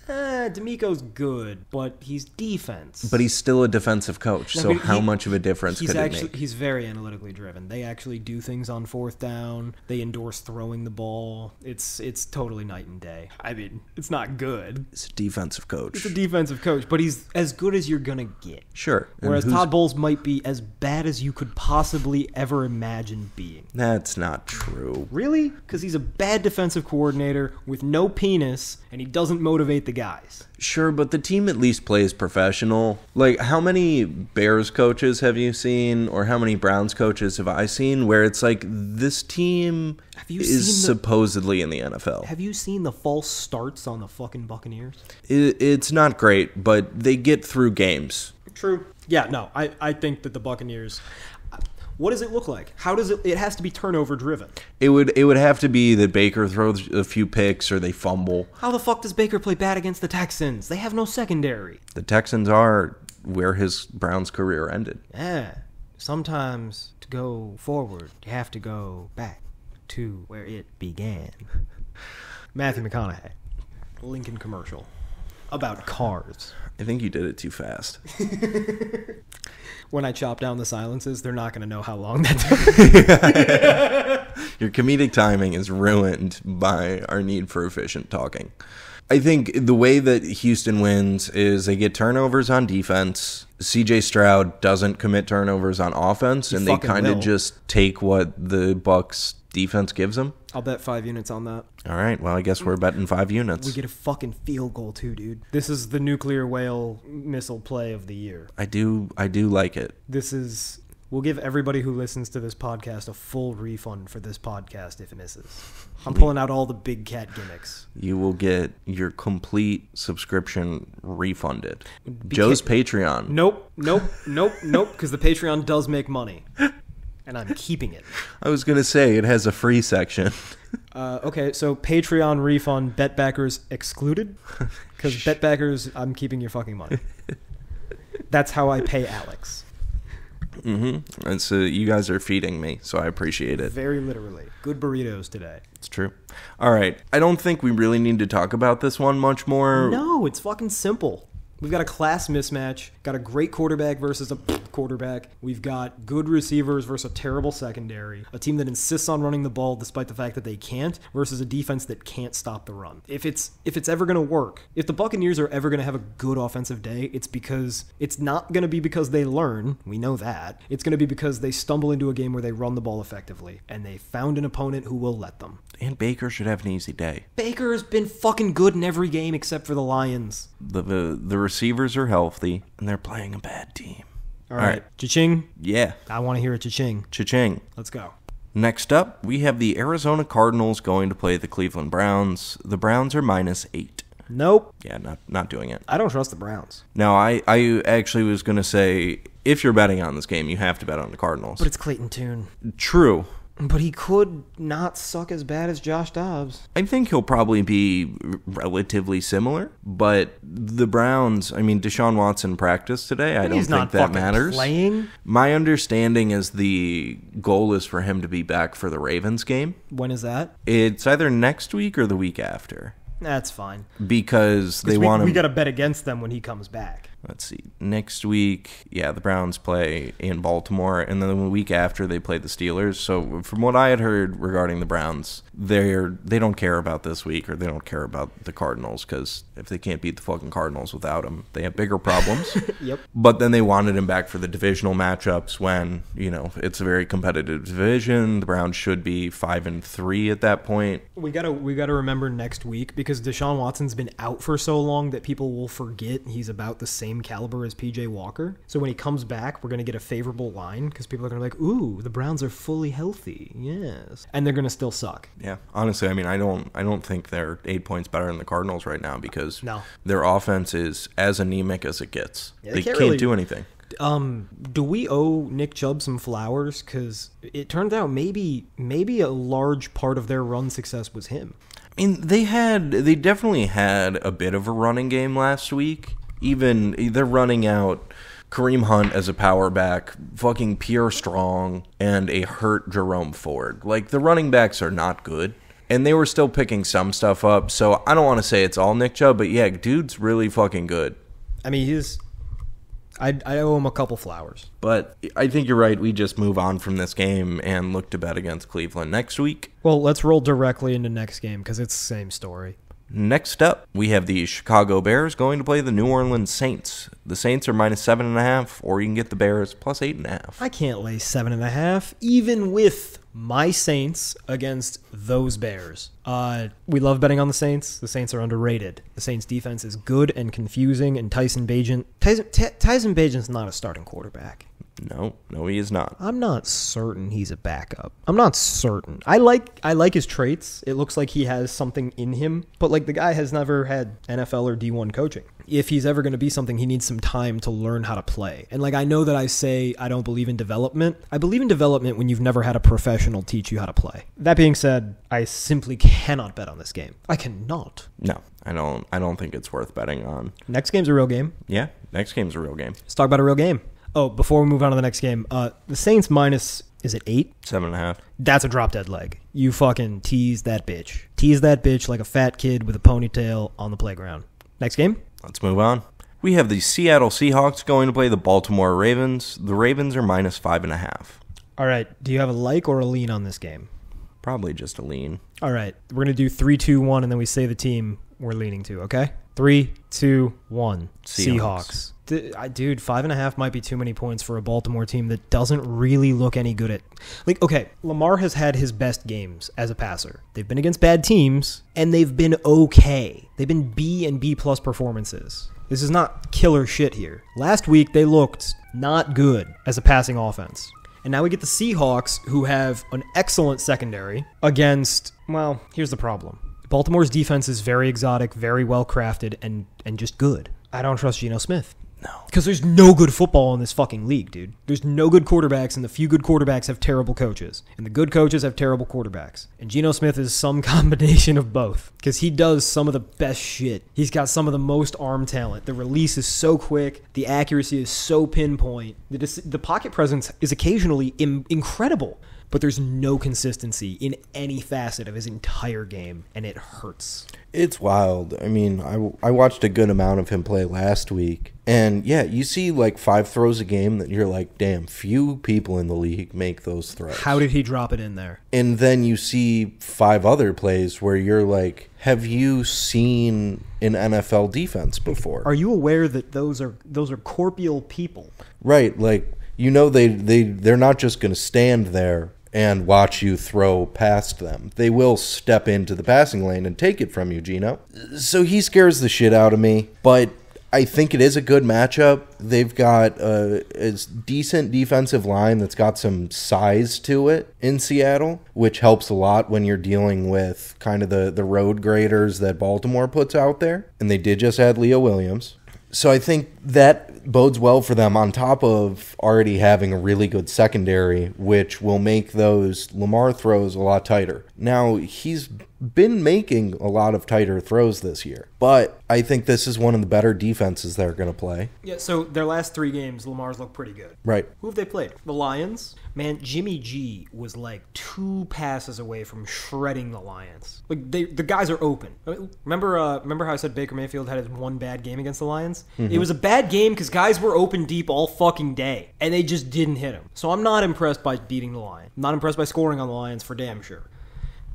D'Amico's good, but he's defense. But he's still a defensive coach, so how much of a difference could it make? He's very analytically driven. They actually do things on 4th down. They endorse throwing the ball. It's totally night and day. I mean, it's not good. It's a defensive coach. It's a defensive coach, but he's as good as you're going to get. Sure. Whereas Todd Bowles might be as bad as you could possibly ever imagine being. That's not true. Really? Because he's a bad defensive coordinator with no penis, and he doesn't motivate the guys. Sure, but the team at least plays professional. Like, how many Bears coaches have you seen, or how many Browns coaches have I seen, where it's like, this team is supposedly in the NFL? Have you seen the false starts on the fucking Buccaneers? It's not great, but they get through games. True. Yeah, no, I think that the Buccaneers... What does it look like? How does it? It has to be turnover driven. It would have to be that Baker throws a few picks or they fumble. How the fuck does Baker play bad against the Texans? They have no secondary. The Texans are where his Browns career ended. Yeah. Sometimes to go forward, you have to go back to where it began. Matthew McConaughey. Lincoln commercial about cars. I think you did it too fast. When I chop down the silences, they're not going to know how long that took. Your comedic timing is ruined by our need for efficient talking. I think the way that Houston wins is they get turnovers on defense. CJ Stroud doesn't commit turnovers on offense, and they kind of just take what the Bucs defense gives them. I'll bet 5 units on that. All right, well, I guess we're betting 5 units. We get a fucking field goal too, dude. This is the nuclear whale missile play of the year. I do like it. We'll give everybody who listens to this podcast a full refund for this podcast if it misses. I'm pulling out all the big cat gimmicks. You will get your complete subscription refunded. Joe's Patreon. Nope, because the Patreon does make money. And I'm keeping it. I was going to say, it has a free section. Okay, so Patreon refund, bet backers excluded? Because bet backers, I'm keeping your fucking money. That's how I pay Alex. Mm-hmm. And so you guys are feeding me, so I appreciate it. Very literally. Good burritos today. It's true. All right. I don't think we really need to talk about this one much more. No, it's fucking simple. We've got a class mismatch, got a great quarterback versus a quarterback. We've got good receivers versus a terrible secondary. A team that insists on running the ball despite the fact that they can't versus a defense that can't stop the run. If it's ever going to work, if the Buccaneers are ever going to have a good offensive day, it's not going to be because they learn. We know that. It's going to be because they stumble into a game where they run the ball effectively and they found an opponent who will let them. And Baker should have an easy day. Baker's been fucking good in every game except for the Lions. The receivers are healthy, and they're playing a bad team. All right. Cha-ching? Yeah. I want to hear a cha-ching. Cha-ching. Let's go. Next up, we have the Arizona Cardinals going to play the Cleveland Browns. The Browns are -8. Nope. Yeah, not doing it. I don't trust the Browns. No, I actually was going to say, if you're betting on this game, you have to bet on the Cardinals. But it's Clayton Tune. True. But he could not suck as bad as Josh Dobbs. I think he'll probably be relatively similar, but the Browns, I mean, Deshaun Watson practiced today. I don't think that matters. Playing? My understanding is the goal is for him to be back for the Ravens game. When is that? It's either next week or the week after. That's fine. Because they want him. We got to bet against them when he comes back. Let's see. Next week, yeah, the Browns play in Baltimore, and then the week after they play the Steelers. So from what I had heard regarding the Browns, they don't care about this week, or they don't care about the Cardinals, because if they can't beat the fucking Cardinals without him, they have bigger problems. Yep. But then they wanted him back for the divisional matchups when, it's a very competitive division. The Browns should be 5-3 at that point. We gotta remember next week, because Deshaun Watson's been out for so long that people will forget he's about the same caliber as PJ Walker. So when he comes back, we're going to get a favorable line because people are going to be like, ooh, the Browns are fully healthy. Yes. And they're going to still suck. Yeah. Honestly, I mean, I don't think they're 8 points better than the Cardinals right now because no. Their offense is as anemic as it gets. Yeah, they can't do anything. Do we owe Nick Chubb some flowers? Because it turned out maybe a large part of their run success was him. I mean, they definitely had a bit of a running game last week. Even they're running out Kareem Hunt as a power back, fucking Pierre Strong, and a hurt Jerome Ford. Like, the running backs are not good. And they were still picking some stuff up, so I don't want to say it's all Nick Chubb, but yeah, dude's really fucking good. I mean, I owe him a couple flowers. But I think you're right. We just move on from this game and look to bet against Cleveland next week. Well, let's roll directly into next game because it's the same story. Next up, we have the Chicago Bears going to play the New Orleans Saints. The Saints are -7.5, or you can get the Bears +8.5. I can't lay 7.5, even with my Saints against those Bears. We love betting on the Saints. The Saints are underrated. The Saints defense is good and confusing, and Tyson Bagent's not a starting quarterback. No, he is not. I'm not certain he's a backup. I'm not certain. I like his traits. It looks like he has something in him, but like the guy has never had NFL or D1 coaching. If he's ever going to be something, he needs some time to learn how to play. And like I know that I say I don't believe in development. I believe in development when you've never had a professional teach you how to play. That being said, I simply cannot bet on this game. I cannot. No, I don't think it's worth betting on. Next game's a real game. Yeah, next game's a real game. Let's talk about a real game. Oh, before we move on to the next game, the Saints minus, is it 8? 7.5. That's a drop-dead leg. You fucking tease that bitch. Tease that bitch like a fat kid with a ponytail on the playground. Next game? Let's move on. We have the Seattle Seahawks going to play the Baltimore Ravens. The Ravens are -5.5. All right. Do you have a like or a lean on this game? Probably just a lean. All right. We're going to do 3, 2, 1, and then we say the team we're leaning to, okay? 3, 2, 1. Seahawks. Dude, 5.5 might be too many points for a Baltimore team that doesn't really look any good at... Like, okay, Lamar has had his best games as a passer. They've been against bad teams, and they've been okay. They've been B and B+ performances. This is not killer shit here. Last week, they looked not good as a passing offense. And now we get the Seahawks, who have an excellent secondary against... Well, here's the problem. Baltimore's defense is very exotic, very well-crafted, and just good. I don't trust Geno Smith. No. Because there's no good football in this fucking league, dude. There's no good quarterbacks, and the few good quarterbacks have terrible coaches. And the good coaches have terrible quarterbacks. And Geno Smith is some combination of both. Because he does some of the best shit. He's got some of the most arm talent. The release is so quick. The accuracy is so pinpoint. The pocket presence is occasionally incredible. But there's no consistency in any facet of his entire game, and it hurts. It's wild. I mean, I watched a good amount of him play last week, and yeah, you see like 5 throws a game that you're like, damn, few people in the league make those throws. How did he drop it in there? And then you see 5 other plays where you're like, have you seen an NFL defense before? Are you aware that those are corporeal people? Right, like, you know, they're not just going to stand there and watch you throw past them. They will step into the passing lane and take it from you, Geno. So he scares the shit out of me, but I think it is a good matchup. They've got a decent defensive line that's got some size to it in Seattle, which helps a lot when you're dealing with kind of the road graders that Baltimore puts out there. And they did just add Leo Williams. So I think that bodes well for them on top of already having a really good secondary, which will make those Lamar throws a lot tighter. Now, he's been making a lot of tighter throws this year, but I think this is one of the better defenses they're going to play. Yeah, so their last 3 games, Lamar's looked pretty good. Right. Who have they played? The Lions? Man, Jimmy G was like 2 passes away from shredding the Lions. Like, the guys are open. Remember how I said Baker Mayfield had his 1 bad game against the Lions? Mm-hmm. It was a bad game because guys were open deep all fucking day, and they just didn't hit him. So I'm not impressed by beating the Lions. I'm not impressed by scoring on the Lions for damn sure.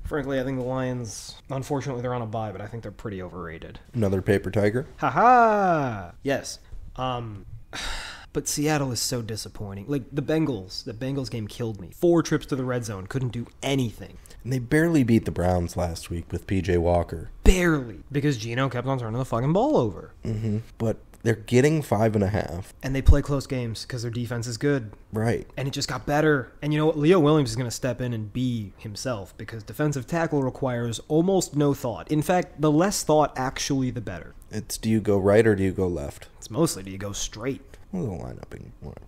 Frankly, I think the Lions, unfortunately, they're on a bye, but I think they're pretty overrated. Another paper tiger? Ha-ha! Yes. But Seattle is so disappointing. Like, the Bengals game killed me. 4 trips to the red zone, couldn't do anything. And they barely beat the Browns last week with P.J. Walker. Barely. Because Geno kept on turning the fucking ball over. Mm-hmm. But they're getting 5.5. And they play close games because their defense is good. Right. And it just got better. And you know what? Leo Williams is going to step in and be himself because defensive tackle requires almost no thought. In fact, the less thought, actually, the better. It's do you go right or do you go left? It's mostly do you go straight. Well, the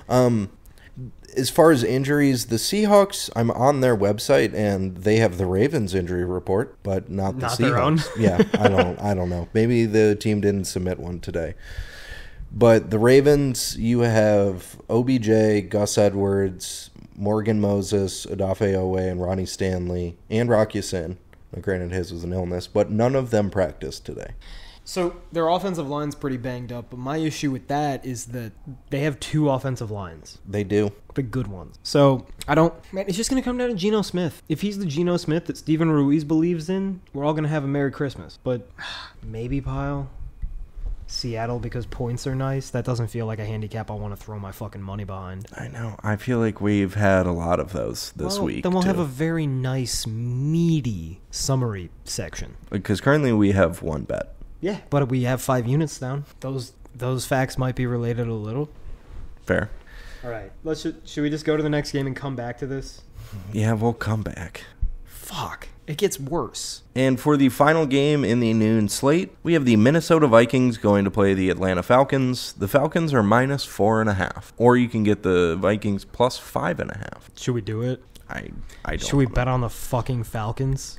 lineup. As far as injuries, the Seahawks, I'm on their website and they have the Ravens injury report, but not the Seahawks. Their own. Yeah, I don't know. Maybe the team didn't submit one today. But the Ravens, you have OBJ, Gus Edwards, Morgan Moses, Odafe Owe, and Ronnie Stanley, and Rock Ya-Sin. Now, granted, his was an illness, but none of them practiced today. So their offensive line's pretty banged up, but my issue with that is that they have 2 offensive lines. They do. The good ones. So it's just going to come down to Geno Smith. If he's the Geno Smith that Steven Ruiz believes in, we're all going to have a Merry Christmas. But maybe, Pyle, Seattle because points are nice. That doesn't feel like a handicap I want to throw my fucking money behind. I know. I feel like we've had a lot of those this week. Then we'll have a very nice, meaty summary section. Because currently we have 1 bet. Yeah, but we have 5 units down. Those facts might be related a little. Fair. All right. Should we just go to the next game and come back to this? Yeah, we'll come back. Fuck. It gets worse. And for the final game in the noon slate, we have the Minnesota Vikings going to play the Atlanta Falcons. The Falcons are -4.5. Or you can get the Vikings +5.5. Should we do it? I don't Should we bet on the fucking Falcons?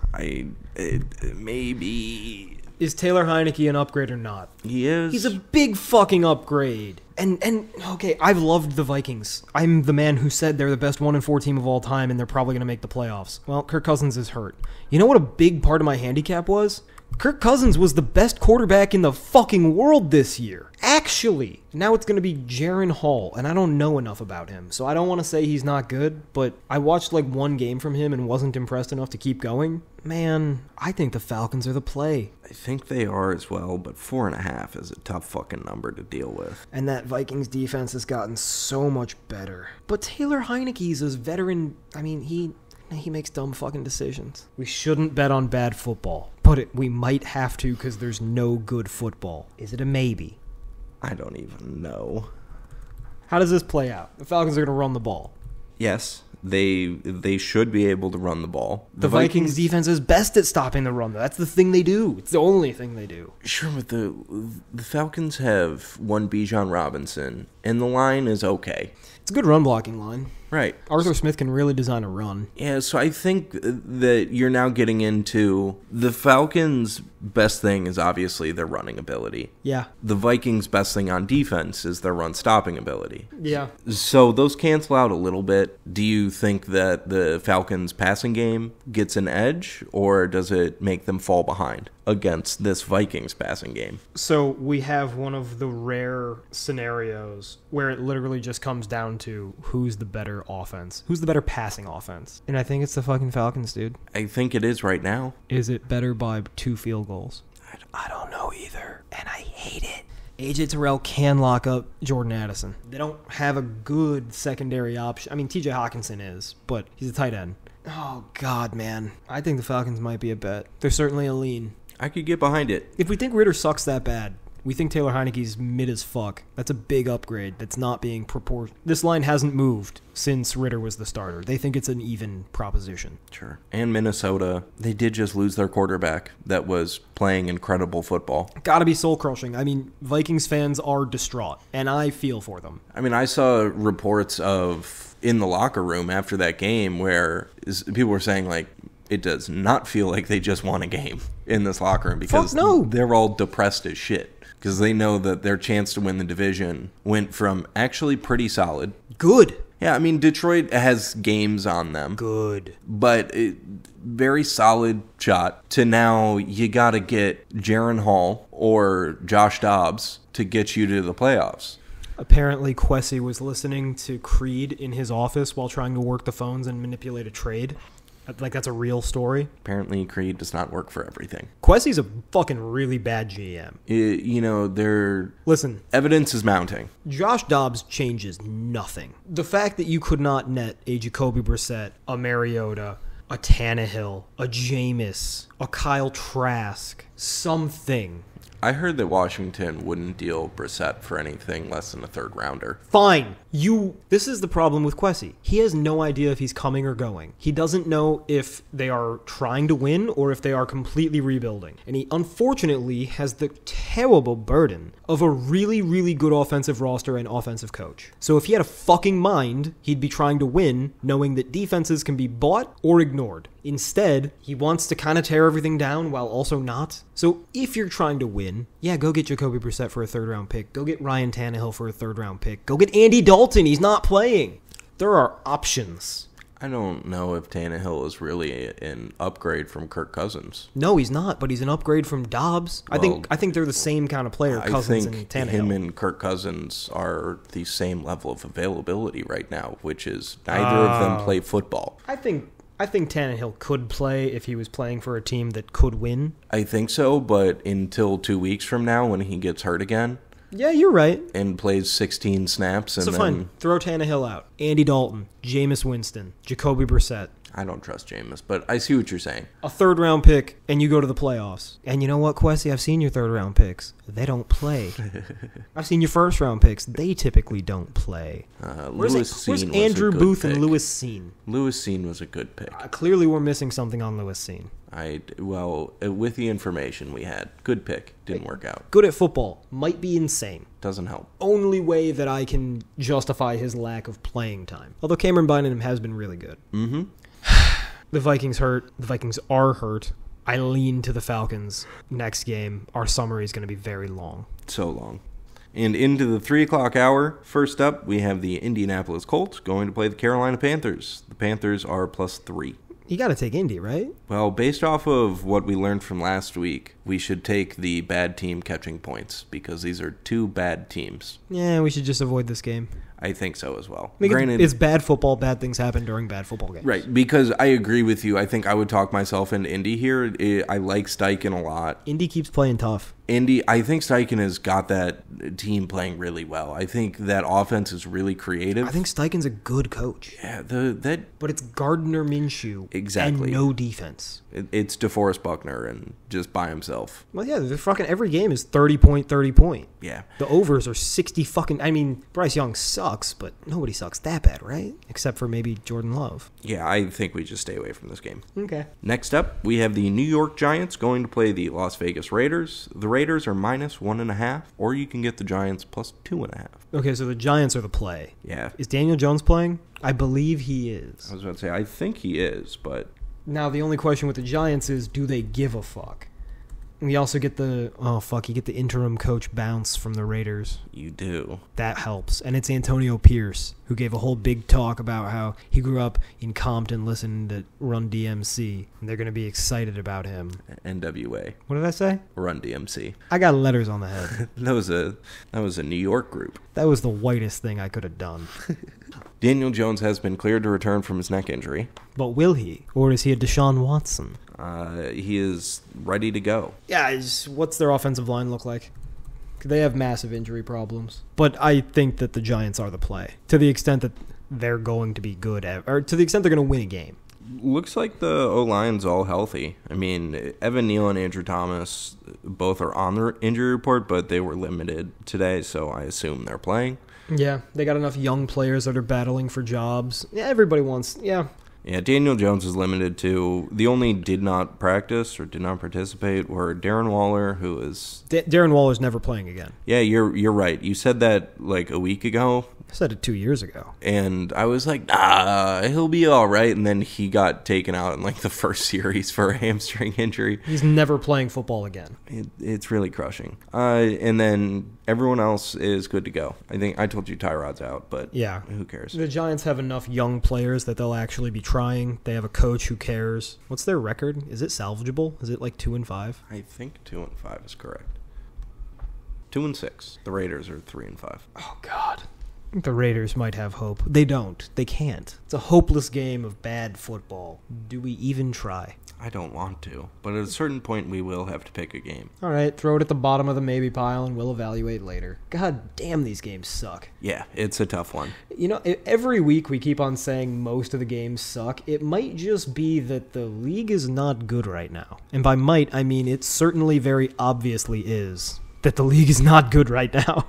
Maybe. Is Taylor Heineke an upgrade or not? He is. He's a big fucking upgrade. And okay, I've loved the Vikings. I'm the man who said they're the best 1-4 team of all time and they're probably going to make the playoffs. Well, Kirk Cousins is hurt. You know what a big part of my handicap was? Kirk Cousins was the best quarterback in the fucking world this year. Actually, now it's going to be Jaren Hall, and I don't know enough about him, so I don't want to say he's not good, but I watched like 1 game from him and wasn't impressed enough to keep going. Man, I think the Falcons are the play. I think they are as well, but 4.5 is a tough fucking number to deal with. And that Vikings defense has gotten so much better. But Taylor Heineke's a veteran. I mean, he makes dumb fucking decisions. We shouldn't bet on bad football, but we might have to because there's no good football. Is it a maybe? I don't even know. How does this play out? The Falcons are going to run the ball. Yes, they should be able to run the ball. The Vikings defense is best at stopping the run, though. That's the thing they do. It's the only thing they do. Sure, but the Falcons have one Bijan Robinson, and the line is okay. It's a good run blocking line. Right. Arthur Smith can really design a run. Yeah, so I think that you're now getting into the Falcons' best thing is obviously their running ability. Yeah. The Vikings' best thing on defense is their run stopping ability. Yeah. So those cancel out a little bit. Do you think that the Falcons' passing game gets an edge, or does it make them fall behind against this Vikings passing game? So we have one of the rare scenarios where it literally just comes down to who's the better offense. Who's the better passing offense? And I think it's the fucking Falcons, dude. I think it is right now. Is it better by 2 field goals? I don't know either. And I hate it. AJ Terrell can lock up Jordan Addison. They don't have a good secondary option. I mean, TJ Hawkinson is, but he's a tight end. Oh, God, man. I think the Falcons might be a bet. They're certainly a lean. I could get behind it. If we think Ritter sucks that bad, we think Taylor Heineke's mid as fuck. That's a big upgrade that's not being proportioned. This line hasn't moved since Ritter was the starter. They think it's an even proposition. Sure. And Minnesota, they did just lose their quarterback that was playing incredible football. Gotta be soul-crushing. I mean, Vikings fans are distraught, and I feel for them. I mean, I saw reports of in the locker room after that game where people were saying, like, it does not feel like they just won a game in this locker room because they're all depressed as shit. Because they know that their chance to win the division went from actually pretty solid. Good. Yeah, I mean, Detroit has games on them. Good. But very solid shot to now you got to get Jaren Hall or Josh Dobbs to get you to the playoffs. Apparently, Kwesi was listening to Creed in his office while trying to work the phones and manipulate a trade. Like, that's a real story. Apparently, Creed does not work for everything. Kwesi's a fucking really bad GM. Listen, evidence is mounting. Josh Dobbs changes nothing. The fact that you could not net a Jacoby Brissett, a Mariota, a Tannehill, a Jameis, a Kyle Trask, something. I heard that Washington wouldn't deal Brissett for anything less than a third rounder. Fine. This is the problem with Kwesi. He has no idea if he's coming or going. He doesn't know if they are trying to win or if they are completely rebuilding. And he unfortunately has the terrible burden of a really, really good offensive roster and offensive coach. So if he had a fucking mind, he'd be trying to win, knowing that defenses can be bought or ignored. Instead, he wants to kind of tear everything down while also not. So if you're trying to win, win, yeah, go get Jacoby Brissett for a third-round pick. Go get Ryan Tannehill for a third-round pick. Go get Andy Dalton. He's not playing. There are options. I don't know if Tannehill is really an upgrade from Kirk Cousins. No, he's not, but he's an upgrade from Dobbs. Well, I think they're the same kind of player, Cousins and Tannehill. Him and Kirk Cousins are the same level of availability right now, which is neither of them play football. I think Tannehill could play if he was playing for a team that could win. I think so, but until 2 weeks from now when he gets hurt again. Yeah, you're right. And plays 16 snaps. And so then, fine, throw Tannehill out. Andy Dalton, Jameis Winston, Jacoby Brissett. I don't trust Jameis, but I see what you're saying. A third-round pick, and you go to the playoffs. And you know what, Kwesi? I've seen your third-round picks. They don't play. I've seen your first-round picks. They typically don't play. Where's Andrew Booth and Lewis Cine? Lewis Cine was a good pick. Clearly, we're missing something on Lewis Cine. With the information we had, good pick. Didn't work out. Good at football. Might be insane. Doesn't help. Only way that I can justify his lack of playing time. Although Cameron Bynum has been really good. Mm-hmm. The Vikings hurt. The Vikings are hurt. I lean to the Falcons next game. Our summary is going to be very long. So long. And into the 3 o'clock hour, first up, we have the Indianapolis Colts going to play the Carolina Panthers. The Panthers are +3. You got to take Indy, right? Well, based off of what we learned from last week, we should take the bad team catching points because these are two bad teams. Yeah, we should just avoid this game. I think so as well. Granted, it's bad football. Bad things happen during bad football games. Right, because I agree with you. I think I would talk myself into Indy here. I like Steichen a lot. Indy keeps playing tough. I think Steichen has got that team playing really well. I think that offense is really creative. I think Steichen's a good coach. Yeah, but it's Gardner Minshew. Exactly. And no defense. It's DeForest Buckner and just by himself. Well, yeah, the fucking every game is 30 point. Yeah. The overs are 60 fucking. I mean, Bryce Young sucks, but nobody sucks that bad, right? Except for maybe Jordan Love. Yeah, I think we just stay away from this game. Okay. Next up, we have the New York Giants going to play the Las Vegas Raiders. The Raiders are -1.5, or you can get the Giants +2.5. Okay, so the Giants are the play. Yeah. Is Daniel Jones playing? I believe he is. I was about to say, I think he is, but... Now, the only question with the Giants is, do they give a fuck? We also get you get the interim coach bounce from the Raiders. You do. That helps. And it's Antonio Pierce, who gave a whole big talk about how he grew up in Compton listening to Run DMC, and they're going to be excited about him. NWA. What did I say? Run DMC. I got letters on the head. That was a New York group. That was the whitest thing I could have done. Daniel Jones has been cleared to return from his neck injury. But will he? Or is he a Deshaun Watson? He is ready to go. Yeah, what's their offensive line look like? They have massive injury problems. But I think that the Giants are the play. To the extent that they're going to be good or to the extent they're going to win a game. Looks like the O-line's all healthy. I mean, Evan Neal and Andrew Thomas both are on the injury report, but they were limited today, so I assume they're playing. Yeah, they got enough young players that are battling for jobs. Yeah, everybody wants, yeah. Yeah, Daniel Jones is limited to... The only did not practice or did not participate were Darren Waller, who is... Darren Waller's never playing again. Yeah, you're right. You said that like a week ago. I said it 2 years ago. And I was like, nah, he'll be all right. And then he got taken out in like the first series for a hamstring injury. He's never playing football again. It's really crushing. And then everyone else is good to go. I think I told you Tyrod's out, but yeah, who cares? The Giants have enough young players that they'll actually be trying. They have a coach who cares. What's their record? Is it salvageable? Is it like 2-5? I think 2-5 is correct. 2-6. The Raiders are 3-5. Oh, God. I think the Raiders might have hope. They don't. They can't. It's a hopeless game of bad football. Do we even try? I don't want to, but at a certain point we will have to pick a game. All right, throw it at the bottom of the maybe pile and we'll evaluate later. God damn, these games suck. Yeah, it's a tough one. You know, every week we keep on saying most of the games suck. It might just be that the league is not good right now. And by might, I mean it certainly very obviously is that the league is not good right now.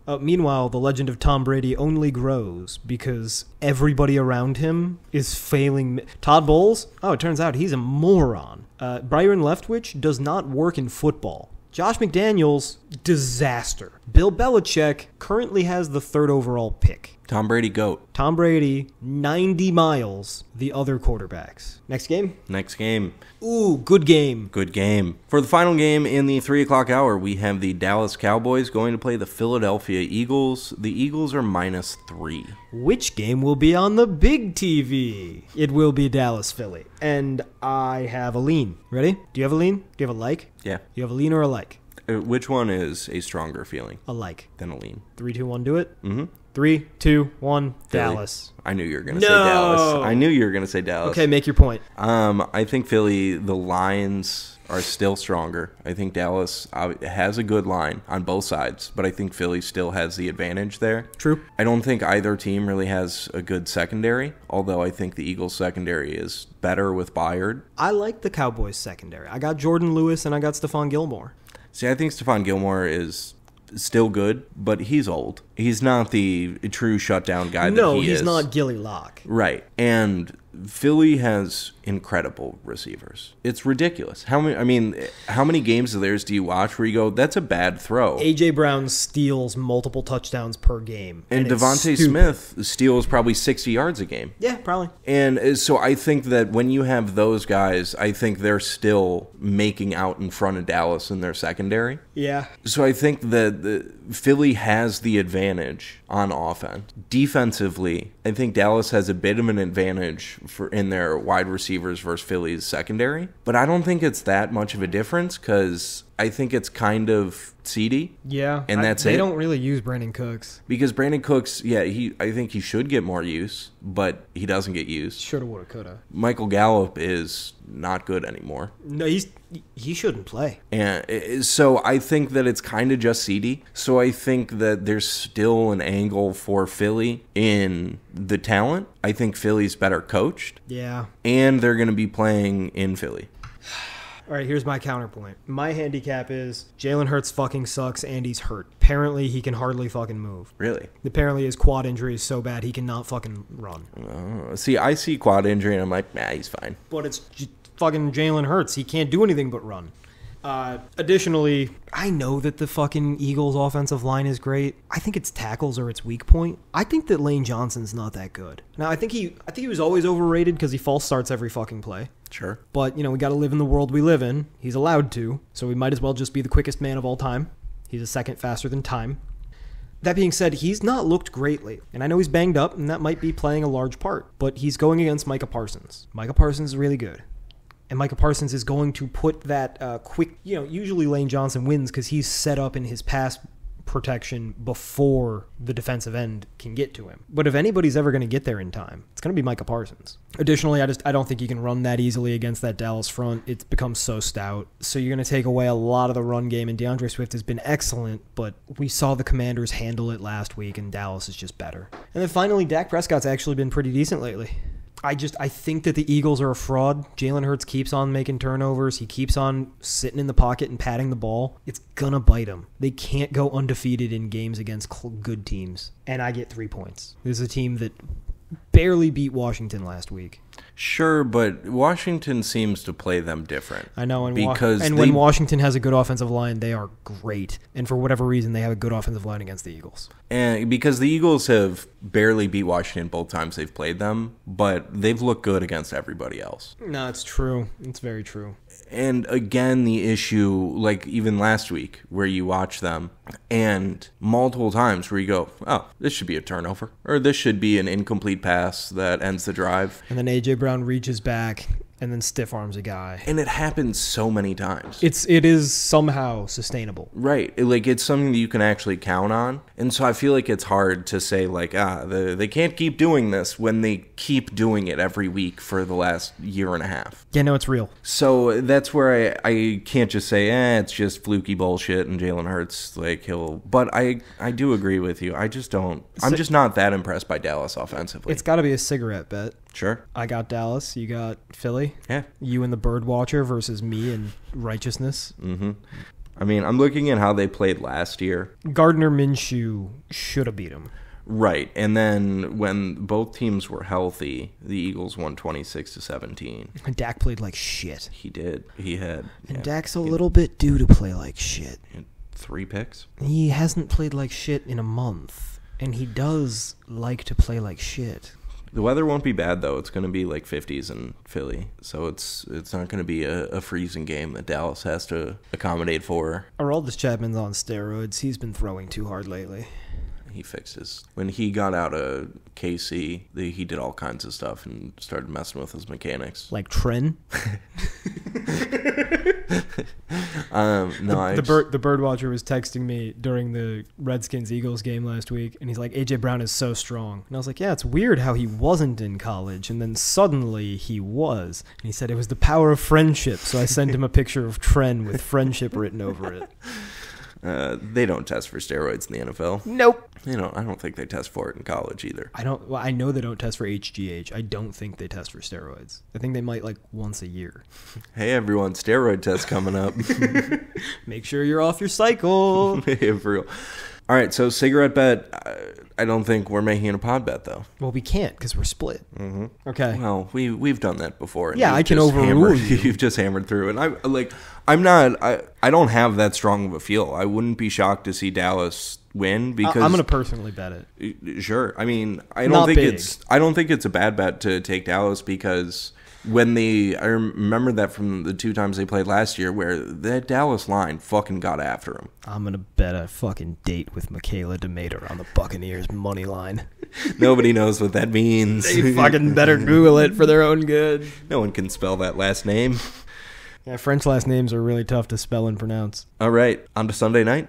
Meanwhile, the legend of Tom Brady only grows because everybody around him is failing. Todd Bowles? Oh, it turns out he's a moron. Byron Leftwich does not work in football. Josh McDaniels, disaster. Bill Belichick currently has the 3rd overall pick. Tom Brady, GOAT. Tom Brady, 90 miles, the other quarterbacks. Next game? Next game. Ooh, good game. Good game. For the final game in the 3 o'clock hour, we have the Dallas Cowboys going to play the Philadelphia Eagles. The Eagles are -3. Which game will be on the big TV? It will be Dallas-Philly. And I have a lean. Ready? Do you have a lean? Do you have a like? Yeah. You have a lean or a like? Which one is a stronger feeling A like. than a lean? 3, 2, 1, do it? Mm-hmm. 3, 2, 1, Philly. Dallas. I knew you were going to No! say Dallas. I knew you were going to say Dallas. Okay, make your point. I think Philly, the lines are still stronger. I think Dallas has a good line on both sides, but I think Philly still has the advantage there. True. I don't think either team really has a good secondary, although I think the Eagles secondary is better with Byard. I like the Cowboys secondary. I got Jordan Lewis and I got Stephon Gilmore. See, I think Stephon Gilmore is still good, but he's old. He's not the true shutdown guy that he is. No, he's not Gilly Locke. Right. And Philly has incredible receivers. It's ridiculous. How many games of theirs do you watch where you go, that's a bad throw? A.J. Brown steals multiple touchdowns per game. And it's Devontae stupid. Smith steals probably 60 yards a game. Yeah, probably. And so I think that when you have those guys, I think they're still making out in front of Dallas in their secondary. Yeah. So I think that Philly has the advantage on offense. Defensively, I think Dallas has a bit of an advantage in their wide receivers versus Philly's secondary. But I don't think it's that much of a difference because I think it's kind of seedy. Yeah. And that's they it. don't really use Brandon Cooks. Because Brandon Cooks, I think he should get more use, but he doesn't get used. Shoulda, woulda, coulda. Michael Gallup is not good anymore. No, he shouldn't play. And so I think that it's kind of just seedy. So I think that there's still an angle for Philly in the talent. I think Philly's better coached. Yeah. And they're going to be playing in Philly. All right, here's my counterpoint. My handicap is Jalen Hurts fucking sucks and he's hurt. Apparently, he can hardly fucking move. Really? Apparently, his quad injury is so bad he cannot fucking run. See, I see quad injury and I'm like, he's fine. But it's fucking Jalen Hurts. He can't do anything but run. Additionally, I know that the fucking Eagles' offensive line is great. I think its tackles are its weak point. I think that Lane Johnson's not that good. Now, I think he was always overrated because he false starts every fucking play. Sure. But, we got to live in the world we live in. He's allowed to. So we might as well just be the quickest man of all time. He's a second faster than time. That being said, he's not looked great lately. And I know he's banged up, and that might be playing a large part. But he's going against Micah Parsons. Micah Parsons is really good. And Micah Parsons is going to put that quick... usually Lane Johnson wins because he's set up in his pass protection before the defensive end can get to him. But if anybody's ever going to get there in time, it's going to be Micah Parsons. Additionally, I don't think you can run that easily against that Dallas front. It's become so stout. So you're going to take away a lot of the run game, and DeAndre Swift has been excellent, but we saw the Commanders handle it last week, and Dallas is just better. And then finally, Dak Prescott's actually been pretty decent lately. I think that the Eagles are a fraud. Jalen Hurts keeps on making turnovers. He keeps on sitting in the pocket and patting the ball. It's gonna bite him. They can't go undefeated in games against good teams. And I get 3 points. This is a team that barely beat Washington last week. Sure, but Washington seems to play them different. I know, when when Washington has a good offensive line, they are great. And for whatever reason, they have a good offensive line against the Eagles. And because the Eagles have barely beat Washington both times they've played them, but they've looked good against everybody else. No, it's true. It's very true. And again, the issue, like even last week, where you watch them, and multiple times where you go, oh, this should be a turnover, or this should be an incomplete pass that ends the drive. And then A.J. Brown reaches back and then stiff arms a guy. And it happens so many times. It is somehow sustainable. Right. It's something that you can actually count on. And so I feel like it's hard to say, they can't keep doing this when they keep doing it every week for the last year and a half. Yeah, no, it's real. So that's where I can't just say, it's just fluky bullshit and Jalen Hurts, But I do agree with you. I just don't. I'm just not that impressed by Dallas offensively. It's got to be a cigarette bet. Sure. I got Dallas. You got Philly. Yeah. You and the Bird Watcher versus me and righteousness. Mm-hmm. I'm looking at how they played last year. Gardner Minshew should have beat him. Right. And then when both teams were healthy, the Eagles won 26-17. And Dak played like shit. He did. He had. And Dak's a little bit due to play like shit. He had 3 picks. He hasn't played like shit in a month. And he does like to play like shit. The weather won't be bad, though. It's going to be like 50s in Philly. So it's not going to be a freezing game that Dallas has to accommodate for. Aroldis Chapman's on steroids. He's been throwing too hard lately. He fixed his... When he got out of KC, he did all kinds of stuff and started messing with his mechanics. Like Tren? The birdwatcher was texting me during the Redskins-Eagles game last week, and he's like, A.J. Brown is so strong. And I was like, yeah, it's weird how he wasn't in college, and then suddenly he was. And he said it was the power of friendship, so I sent him a picture of Tren with friendship written over it. They don't test for steroids in the NFL. Nope. I don't think they test for it in college either. I know they don't test for HGH. I don't think they test for steroids. I think they might like once a year. Hey everyone, steroid test coming up. Make sure you're off your cycle. Yeah, for real. All right, so cigarette bet. I don't think we're making a pod bet though. Well, we can't because we're split. Mm-hmm. Okay. Well, we've done that before. Yeah, I can overrule you. You've just hammered through, and I don't have that strong of a feel. I wouldn't be shocked to see Dallas win because I'm going to personally bet it. Sure. I mean, I Not don't big. think it's a bad bet to take Dallas because I remember that from the 2 times they played last year where that Dallas line fucking got after him. I'm going to bet a fucking date with Michaela DeMater on the Buccaneers money line. Nobody knows what that means. They fucking better Google it for their own good. No one can spell that last name. Yeah, French last names are really tough to spell and pronounce. All right, on to Sunday night.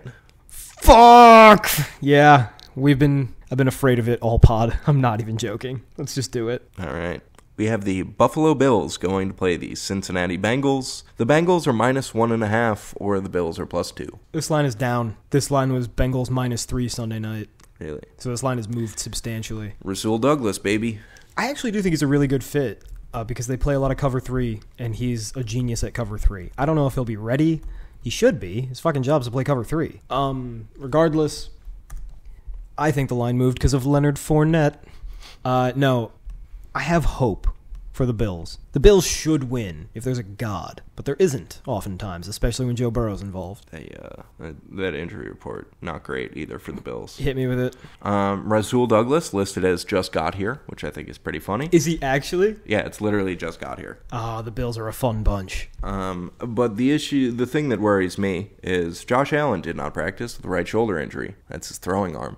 Fuck! Yeah, I've been afraid of it all pod. I'm not even joking. Let's just do it. All right. We have the Buffalo Bills going to play the Cincinnati Bengals. The Bengals are -1.5, or the Bills are +2. This line is down. This line was Bengals -3 Sunday night. Really? So this line has moved substantially. Rasul Douglas, baby. I actually do think he's a really good fit because they play a lot of cover 3, and he's a genius at cover 3. I don't know if he'll be ready. He should be. His fucking job's to play cover 3. Regardless, I think the line moved because of Leonard Fournette. No, I have hope for the Bills. The Bills should win if there's a God, but there isn't oftentimes, especially when Joe Burrow's involved. That injury report, not great either for the Bills. Hit me with it. Rasul Douglas listed as just got here, which I think is pretty funny. Is he actually? Yeah, it's literally just got here. The Bills are a fun bunch. But the thing that worries me is Josh Allen did not practice with a right shoulder injury. That's his throwing arm.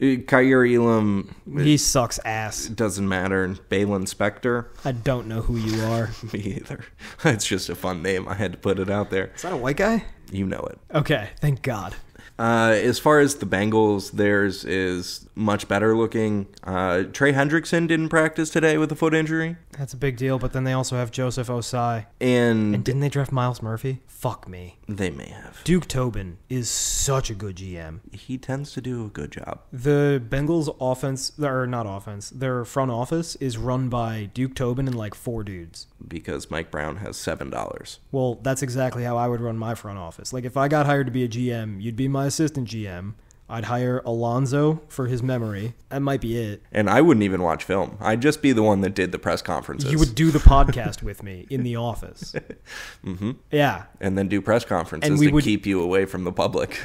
Kaiir Elam. He sucks ass. Doesn't matter. Balin Spector. I don't know who you are. Me either. It's just a fun name. I had to put it out there. Is that a white guy? You know it. Okay, thank God. As far as the Bengals, theirs is much better looking. Trey Hendrickson didn't practice today with a foot injury. That's a big deal, but then they also have Joseph Osai. And didn't they draft Miles Murphy? Fuck me. They may have. Duke Tobin is such a good GM. He tends to do a good job. The Bengals their front office is run by Duke Tobin and like 4 dudes. Because Mike Brown has $7. Well, that's exactly how I would run my front office. Like if I got hired to be a GM, you'd be my assistant GM. I'd hire Alonzo for his memory. That might be it. And I wouldn't even watch film. I'd just be the one that did the press conferences. You would do the podcast with me in the office. Mm-hmm. Yeah. And then do press conferences and to keep you away from the public.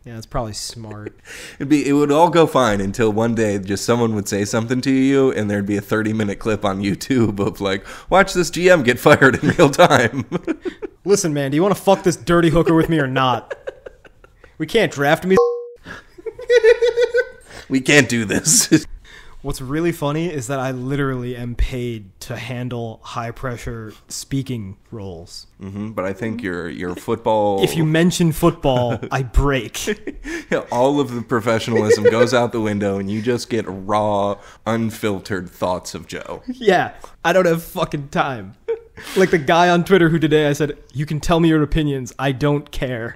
Yeah, that's probably smart. It would all go fine until one day just someone would say something to you and there'd be a 30-minute clip on YouTube of like, watch this GM get fired in real time. Listen, man, do you want to fuck this dirty hooker with me or not? We can't draft me. We can't do this. What's really funny is that I literally am paid to handle high-pressure speaking roles. Mm-hmm, but I think your football... If you mention football, I break. All of the professionalism goes out the window, and you just get raw, unfiltered thoughts of Joe. Yeah, I don't have fucking time. Like the guy on Twitter who today I said, you can tell me your opinions, I don't care.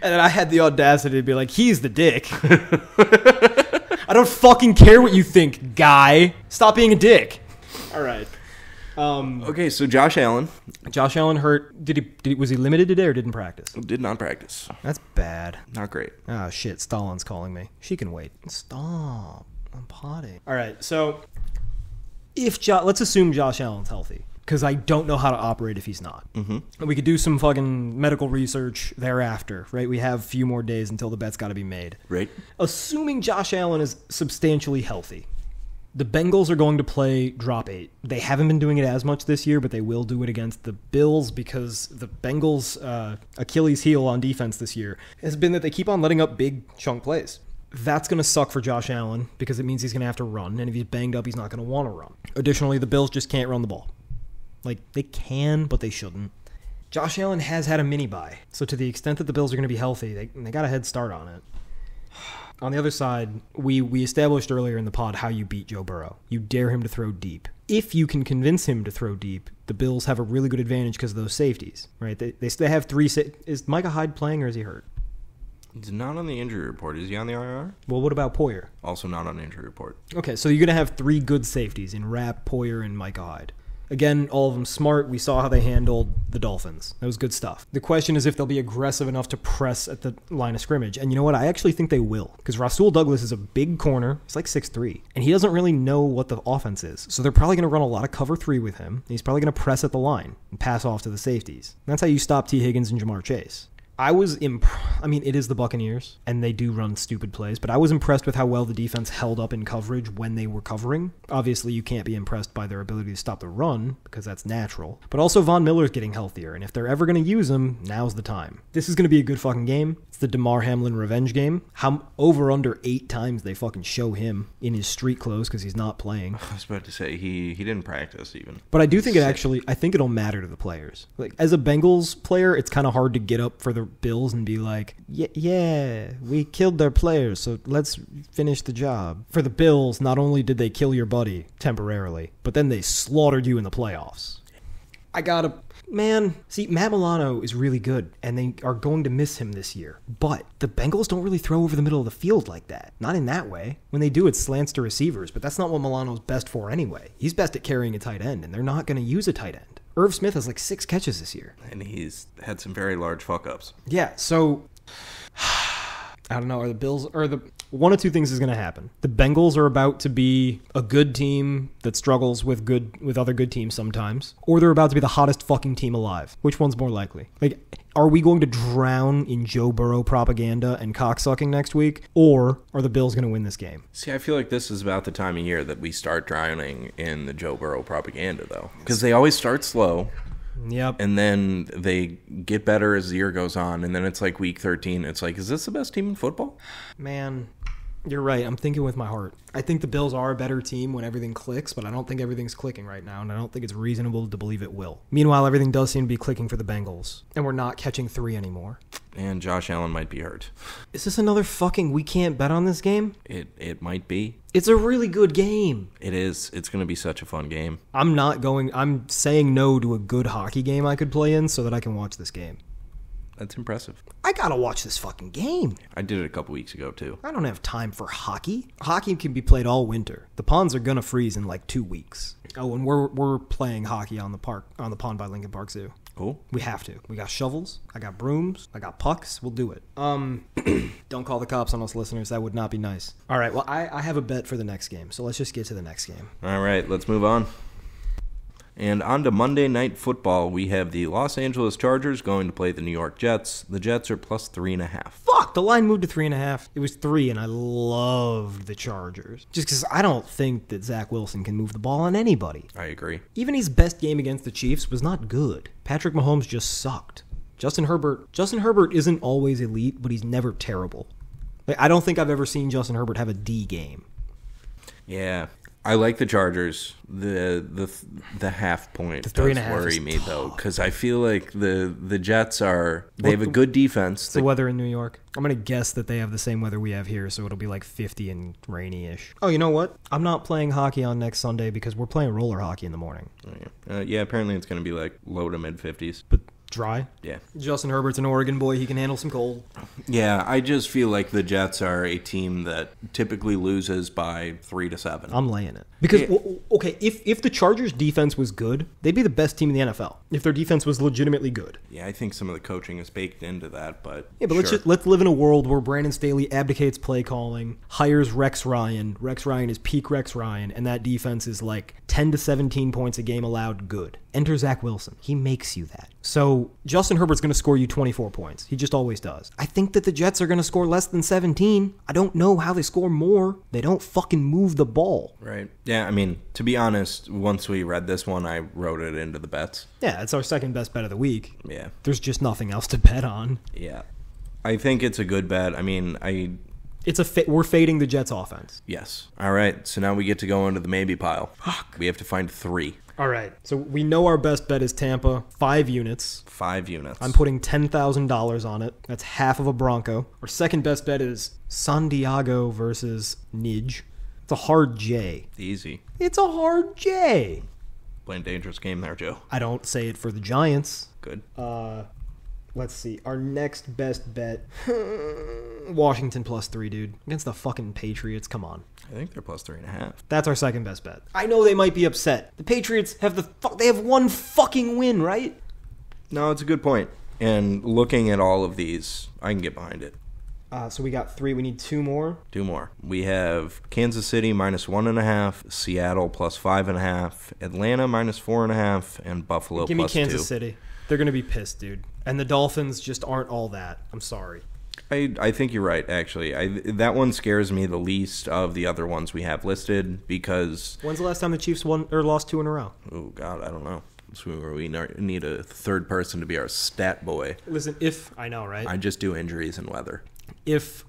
And then I had the audacity to be like, he's the dick. I don't fucking care what you think, guy. Stop being a dick. All right. Okay, so Josh Allen. Josh Allen hurt. Was he limited today or didn't practice? Did not practice. That's bad. Not great. Oh, shit. Stalin's calling me. She can wait. Stop. I'm potting. All right, so let's assume Josh Allen's healthy. because I don't know how to operate if he's not. Mm-hmm. We could do some fucking medical research thereafter, right? We have a few more days until the bet's got to be made. Right. Assuming Josh Allen is substantially healthy, the Bengals are going to play drop 8. They haven't been doing it as much this year, but they will do it against the Bills because the Bengals' Achilles heel on defense this year has been that they keep on letting up big chunk plays. That's going to suck for Josh Allen because it means he's going to have to run, and if he's banged up, he's not going to want to run. Additionally, the Bills just can't run the ball. Like, they can, but they shouldn't. Josh Allen has had a mini-bye, so to the extent that the Bills are going to be healthy, they got a head start on it. On the other side, we established earlier in the pod how you beat Joe Burrow. You dare him to throw deep. If you can convince him to throw deep, the Bills have a really good advantage because of those safeties, right? They have 3 Is Micah Hyde playing or is he hurt? He's not on the injury report. Is he on the IR? Well, what about Poyer? Also not on the injury report. Okay, so you're going to have 3 good safeties in Rapp, Poyer, and Micah Hyde. Again, all of them smart. We saw how they handled the Dolphins. That was good stuff. The question is if they'll be aggressive enough to press at the line of scrimmage. And you know what? I actually think they will. Because Rasul Douglas is a big corner. He's like 6'3". And he doesn't really know what the offense is. So they're probably going to run a lot of cover 3 with him. And he's probably going to press at the line and pass off to the safeties. And that's how you stop T. Higgins and Jamar Chase. I was it is the Buccaneers, and they do run stupid plays, but I was impressed with how well the defense held up in coverage when they were covering. Obviously, you can't be impressed by their ability to stop the run, because that's natural. But also, Von Miller's getting healthier, and if they're ever going to use him, now's the time. This is going to be a good fucking game. It's the DeMar Hamlin revenge game. Over under 8 times they fucking show him in his street clothes because he's not playing. I was about to say, he didn't practice even. But I do think I think it'll matter to the players. Like, as a Bengals player, it's kind of hard to get up for the Bills and be like, yeah, we killed their players, so let's finish the job. For the Bills, not only did they kill your buddy temporarily, but then they slaughtered you in the playoffs. Matt Milano is really good, and they are going to miss him this year. But the Bengals don't really throw over the middle of the field like that. Not in that way. When they do, it slants to receivers, but that's not what Milano's best for anyway. He's best at carrying a tight end, and they're not going to use a tight end. Irv Smith has like 6 catches this year. And he's had some very large fuck-ups. Yeah, so I don't know. One of 2 things is going to happen. The Bengals are about to be a good team that struggles with other good teams sometimes, or they're about to be the hottest fucking team alive. Which one's more likely? Like, are we going to drown in Joe Burrow propaganda and cocksucking next week, or are the Bills going to win this game? See, I feel like this is about the time of year that we start drowning in the Joe Burrow propaganda, though, because they always start slow. Yep. And then they get better as the year goes on, and then it's like week 13. It's like, is this the best team in football? Man, you're right. I'm thinking with my heart. I think the Bills are a better team when everything clicks, but I don't think everything's clicking right now, and I don't think it's reasonable to believe it will. Meanwhile, everything does seem to be clicking for the Bengals, and we're not catching 3 anymore. And Josh Allen might be hurt. Is this another fucking we can't bet on this game? It might be. It's a really good game. It is. It's going to be such a fun game. I'm saying no to a good hockey game I could play in so that I can watch this game. That's impressive. I gotta watch this fucking game. I did it a couple weeks ago, too. I don't have time for hockey. Hockey can be played all winter. The ponds are gonna freeze in like 2 weeks. Oh, and we're playing hockey on the pond by Lincoln Park Zoo. Cool. We have to. We got shovels. I got brooms. I got pucks. We'll do it. Don't call the cops on us, listeners. That would not be nice. All right. Well, I have a bet for the next game, so let's just get to the next game. All right. Let's move on. And on to Monday Night Football, we have the Los Angeles Chargers going to play the New York Jets. The Jets are plus 3.5. Fuck, the line moved to 3.5. It was 3, and I loved the Chargers. Just because I don't think that Zach Wilson can move the ball on anybody. I agree. Even his best game against the Chiefs was not good. Patrick Mahomes just sucked. Justin Herbert isn't always elite, but he's never terrible. Like, I don't think I've ever seen Justin Herbert have a D game. Yeah. I like the Chargers. The half point the does worry me, though, because I feel like the Jets they have a good defense. The weather in New York. I'm going to guess that they have the same weather we have here, so it'll be like 50 and rainy-ish. Oh, you know what? I'm not playing hockey on next Sunday because we're playing roller hockey in the morning. Yeah, apparently it's going to be like low to mid-50s. But Dry. Yeah. Justin Herbert's an Oregon boy. He can handle some cold. Yeah, I just feel like the Jets are a team that typically loses by 3 to 7. I'm laying it. Because, Yeah. okay, if the Chargers' defense was good, they'd be the best team in the NFL. If their defense was legitimately good. Yeah, I think some of the coaching is baked into that, but Yeah, but sure. let's live in a world where Brandon Staley abdicates play calling, hires Rex Ryan. Rex Ryan is peak Rex Ryan, and that defense is like 10 to 17 points a game allowed good. Enter Zach Wilson. He makes you that. So Justin Herbert's going to score you 24 points. He just always does. I think that the Jets are going to score less than 17. I don't know how they score more. They don't fucking move the ball. Right. Yeah, I mean, to be honest, once we read this one, I wrote it into the bets. Yeah, it's our second best bet of the week. Yeah. There's just nothing else to bet on. Yeah. I think it's a good bet. I mean, We're fading the Jets offense. yes. All right, so now we get to go into the maybe pile. Fuck. We have to find 3. All right. So we know our best bet is Tampa, 5 units. 5 units. I'm putting $10,000 on it. That's half of a Bronco. Our second best bet is San Diego versus Nij. It's a hard J. Easy. It's a hard J. Playing dangerous game there, Joe. I don't say it for the Giants. Good. Let's see. Our next best bet. Washington +3, dude. Against the fucking Patriots. Come on. I think they're plus 3.5. That's our second best bet. I know they might be upset. The Patriots have they have one fucking win, right? No, it's a good point. And looking at all of these, I can get behind it. So we got 3. We need 2 more. 2 more. We have Kansas City -1.5, Seattle +5.5, Atlanta -4.5, and Buffalo Give me +2. Kansas City. They're going to be pissed, dude. And the Dolphins just aren't all that. I'm sorry. I think you're right, actually. That one scares me the least of the other ones we have listed because... When's the last time the Chiefs won or lost 2 in a row? Oh, God, I don't know. This is where we need a third person to be our stat boy. Listen, I know, right? I just do injuries and weather. If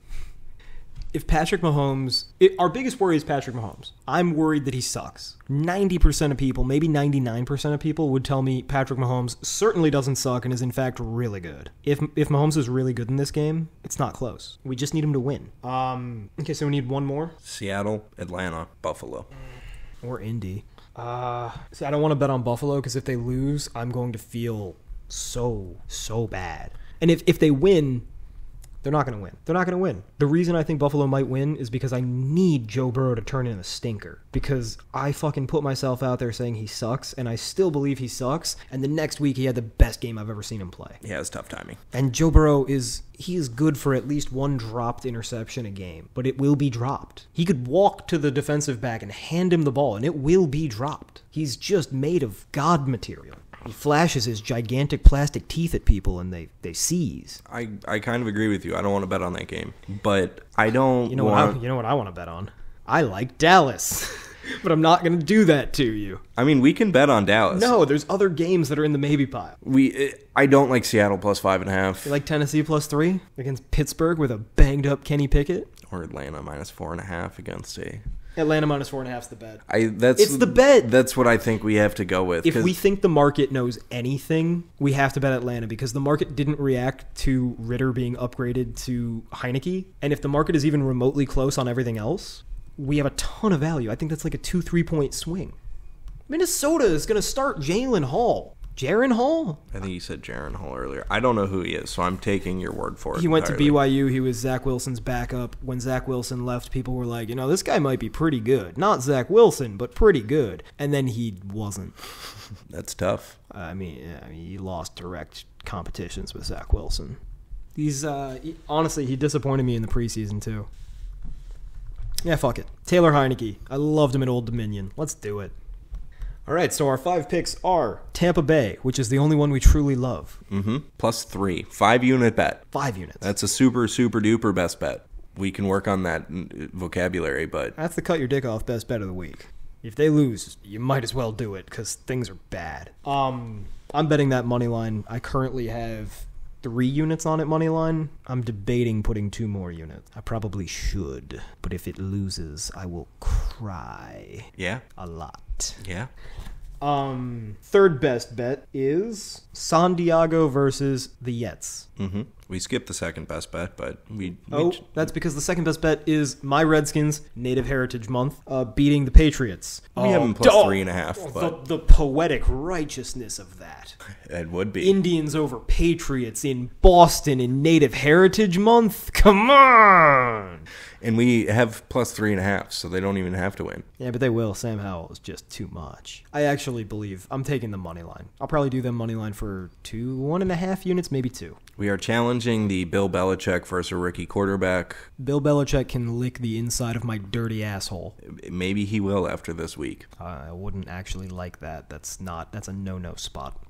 Patrick Mahomes... our biggest worry is Patrick Mahomes. I'm worried that he sucks. 90% of people, maybe 99% of people would tell me Patrick Mahomes certainly doesn't suck and is in fact really good. If Mahomes is really good in this game, it's not close. We just need him to win. Okay, so we need 1 more. Seattle, Atlanta, Buffalo. Or Indy. See, I don't want to bet on Buffalo because if they lose, I'm going to feel so bad. And if they win... They're not going to win. They're not going to win. The reason I think Buffalo might win is because I need Joe Burrow to turn in a stinker. Because I fucking put myself out there saying he sucks, and I still believe he sucks. And the next week, he had the best game I've ever seen him play. Yeah, it's tough timing. And Joe Burrow is good for at least 1 dropped interception a game. But it will be dropped. He could walk to the defensive back and hand him the ball, and it will be dropped. He's just made of God material. He flashes his gigantic plastic teeth at people and they seize. I kind of agree with you. I don't want to bet on that game. But I don't You know what I want to bet on? I like Dallas. But I'm not going to do that to you. I mean, we can bet on Dallas. No, there's other games that are in the maybe pile. I don't like Seattle +5.5. You like Tennessee +3 against Pittsburgh with a banged up Kenny Pickett? Or Atlanta -4.5 against a... Atlanta -4.5 is the bet. It's the bet. That's what I think we have to go with. If we think the market knows anything, we have to bet Atlanta because the market didn't react to Ritter being upgraded to Heineke. And if the market is even remotely close on everything else, we have a ton of value. I think that's like a 2-3 point swing. Minnesota is going to start Jaren Hall. I think you said Jaren Hall earlier. I don't know who he is, so I'm taking your word for it. He went entirely. to BYU. He was Zach Wilson's backup. When Zach Wilson left, people were like, this guy might be pretty good. Not Zach Wilson, but pretty good. And then he wasn't. That's tough. I mean, he lost direct competitions with Zach Wilson. Honestly, he disappointed me in the preseason, too. Yeah, fuck it. Taylor Heineke. I loved him at Old Dominion. Let's do it. All right, so our 5 picks are Tampa Bay, which is the only one we truly love. Mm-hmm. +3. 5-unit bet. 5 units. That's a super, super duper best bet. We can work on that vocabulary, but... That's the cut your dick off best bet of the week. If they lose, you might as well do it because things are bad. I'm betting that money line. I currently have 3 units on it money line. I'm debating putting 2 more units. I probably should, but if it loses, I will cry. Yeah? A lot. Yeah? Third best bet is San Diego versus the Jets. Mm-hmm. We skipped the second best bet, but we That's because the second best bet is my Redskins, Native Heritage Month, beating the Patriots. We have them plus 3.5. But The poetic righteousness of that. it would be. Indians over Patriots in Boston in Native Heritage Month? Come on! And we have plus 3.5, so they don't even have to win. Yeah, but they will. Sam Howell is just too much. I actually believe I'm taking the money line. I'll probably do them money line for 1.5 units, maybe 2. We are challenging the Bill Belichick versus a rookie quarterback. Bill Belichick can lick the inside of my dirty asshole. Maybe he will after this week. I wouldn't actually like that. That's a no-no spot.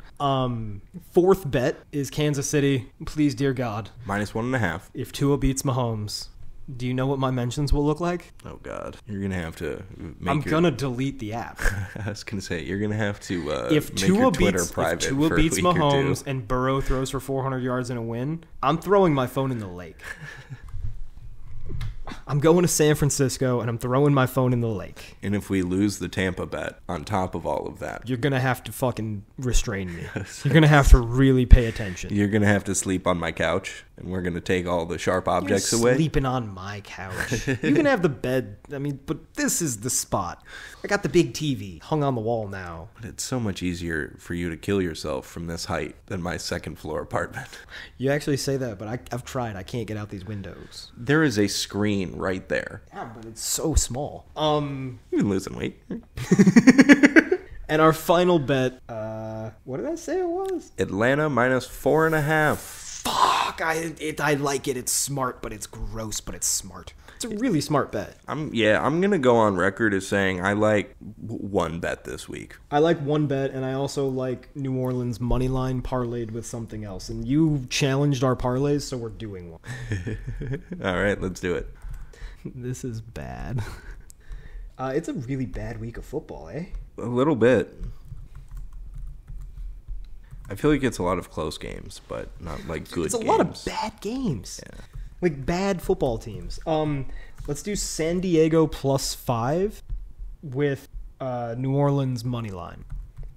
Fourth bet is Kansas City. Please, dear God. Minus 1.5. If Tua beats Mahomes, do you know what my mentions will look like? Oh, God. You're going to have to I'm going to delete the app. I was going to say, you're going to have to if make Tua your Twitter beats, private if Tua for beats a week or two. Mahomes and Burrow throws for 400 yards in a win, I'm throwing my phone in the lake. I'm going to San Francisco, and I'm throwing my phone in the lake. And if we lose the Tampa bet on top of all of that, You're going to have to fucking restrain me. You're going to have to really pay attention. you're going to have to sleep on my couch, and we're going to take all the sharp objects You're away. sleeping on my couch. You can have the bed. I mean, but this is the spot. I got the big TV hung on the wall now. But it's so much easier for you to kill yourself from this height than my second floor apartment. You actually say that, but I've tried. I can't get out these windows. There is a screen right there. Yeah, but it's so small. You've been losing weight. And our final bet, what did I say it was? Atlanta minus 4.5. Fuck, I like it. It's smart, but it's gross, but it's smart. It's a really smart bet. I'm gonna go on record as saying I like one bet this week. I like one bet, and I also like New Orleans money line parlayed with something else. And you challenged our parlays, so we're doing one. All right, let's do it. This is bad. It's a really bad week of football, eh? A little bit. I feel like it's a lot of close games, but not like good games. It's a lot of bad games. Yeah. Like bad football teams. Let's do San Diego plus 5 with New Orleans money line.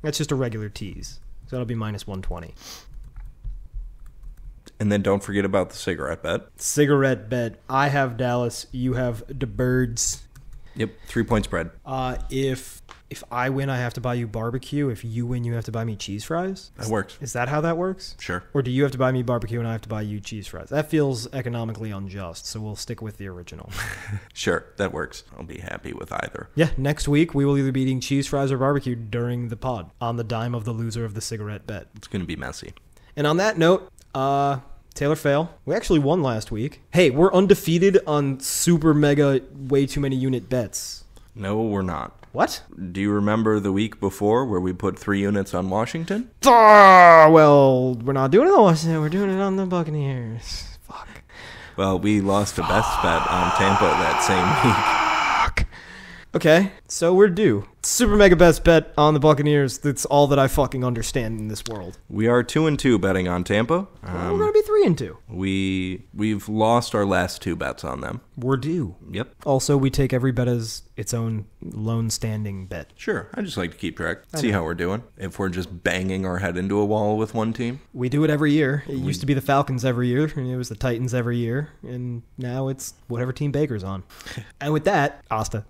That's just a regular tease. So that'll be minus 120. And then don't forget about the cigarette bet. Cigarette bet. I have Dallas. You have the Birds. Yep, 3-point spread. If I win, I have to buy you barbecue. If you win, you have to buy me cheese fries. That works. Is that how that works? Sure. Or do you have to buy me barbecue and I have to buy you cheese fries? That feels economically unjust, so we'll stick with the original. Sure, that works. I'll be happy with either. Yeah, next week we will either be eating cheese fries or barbecue during the pod on the dime of the loser of the cigarette bet. It's going to be messy. And on that note, Taylor Fail. We actually won last week. Hey, we're undefeated on super mega way too many unit bets. No, we're not. What? Do you remember the week before where we put 3 units on Washington? Well, we're not doing it on Washington. We're doing it on the Buccaneers. Fuck. Well, we lost a best bet on Tampa that same week. Okay, so we're due. Super mega best bet on the Buccaneers. That's all that I fucking understand in this world. We are 2-2 betting on Tampa. We're gonna be 3-2. We've lost our last 2 bets on them. We're due. Yep. Also, we take every bet as its own lone standing bet. Sure. I just like to keep track. See how we're doing. If we're just banging our head into a wall with one team. We do it every year. It used to be the Falcons every year, and it was the Titans every year, and now it's whatever team Baker's on. And with that, Asta.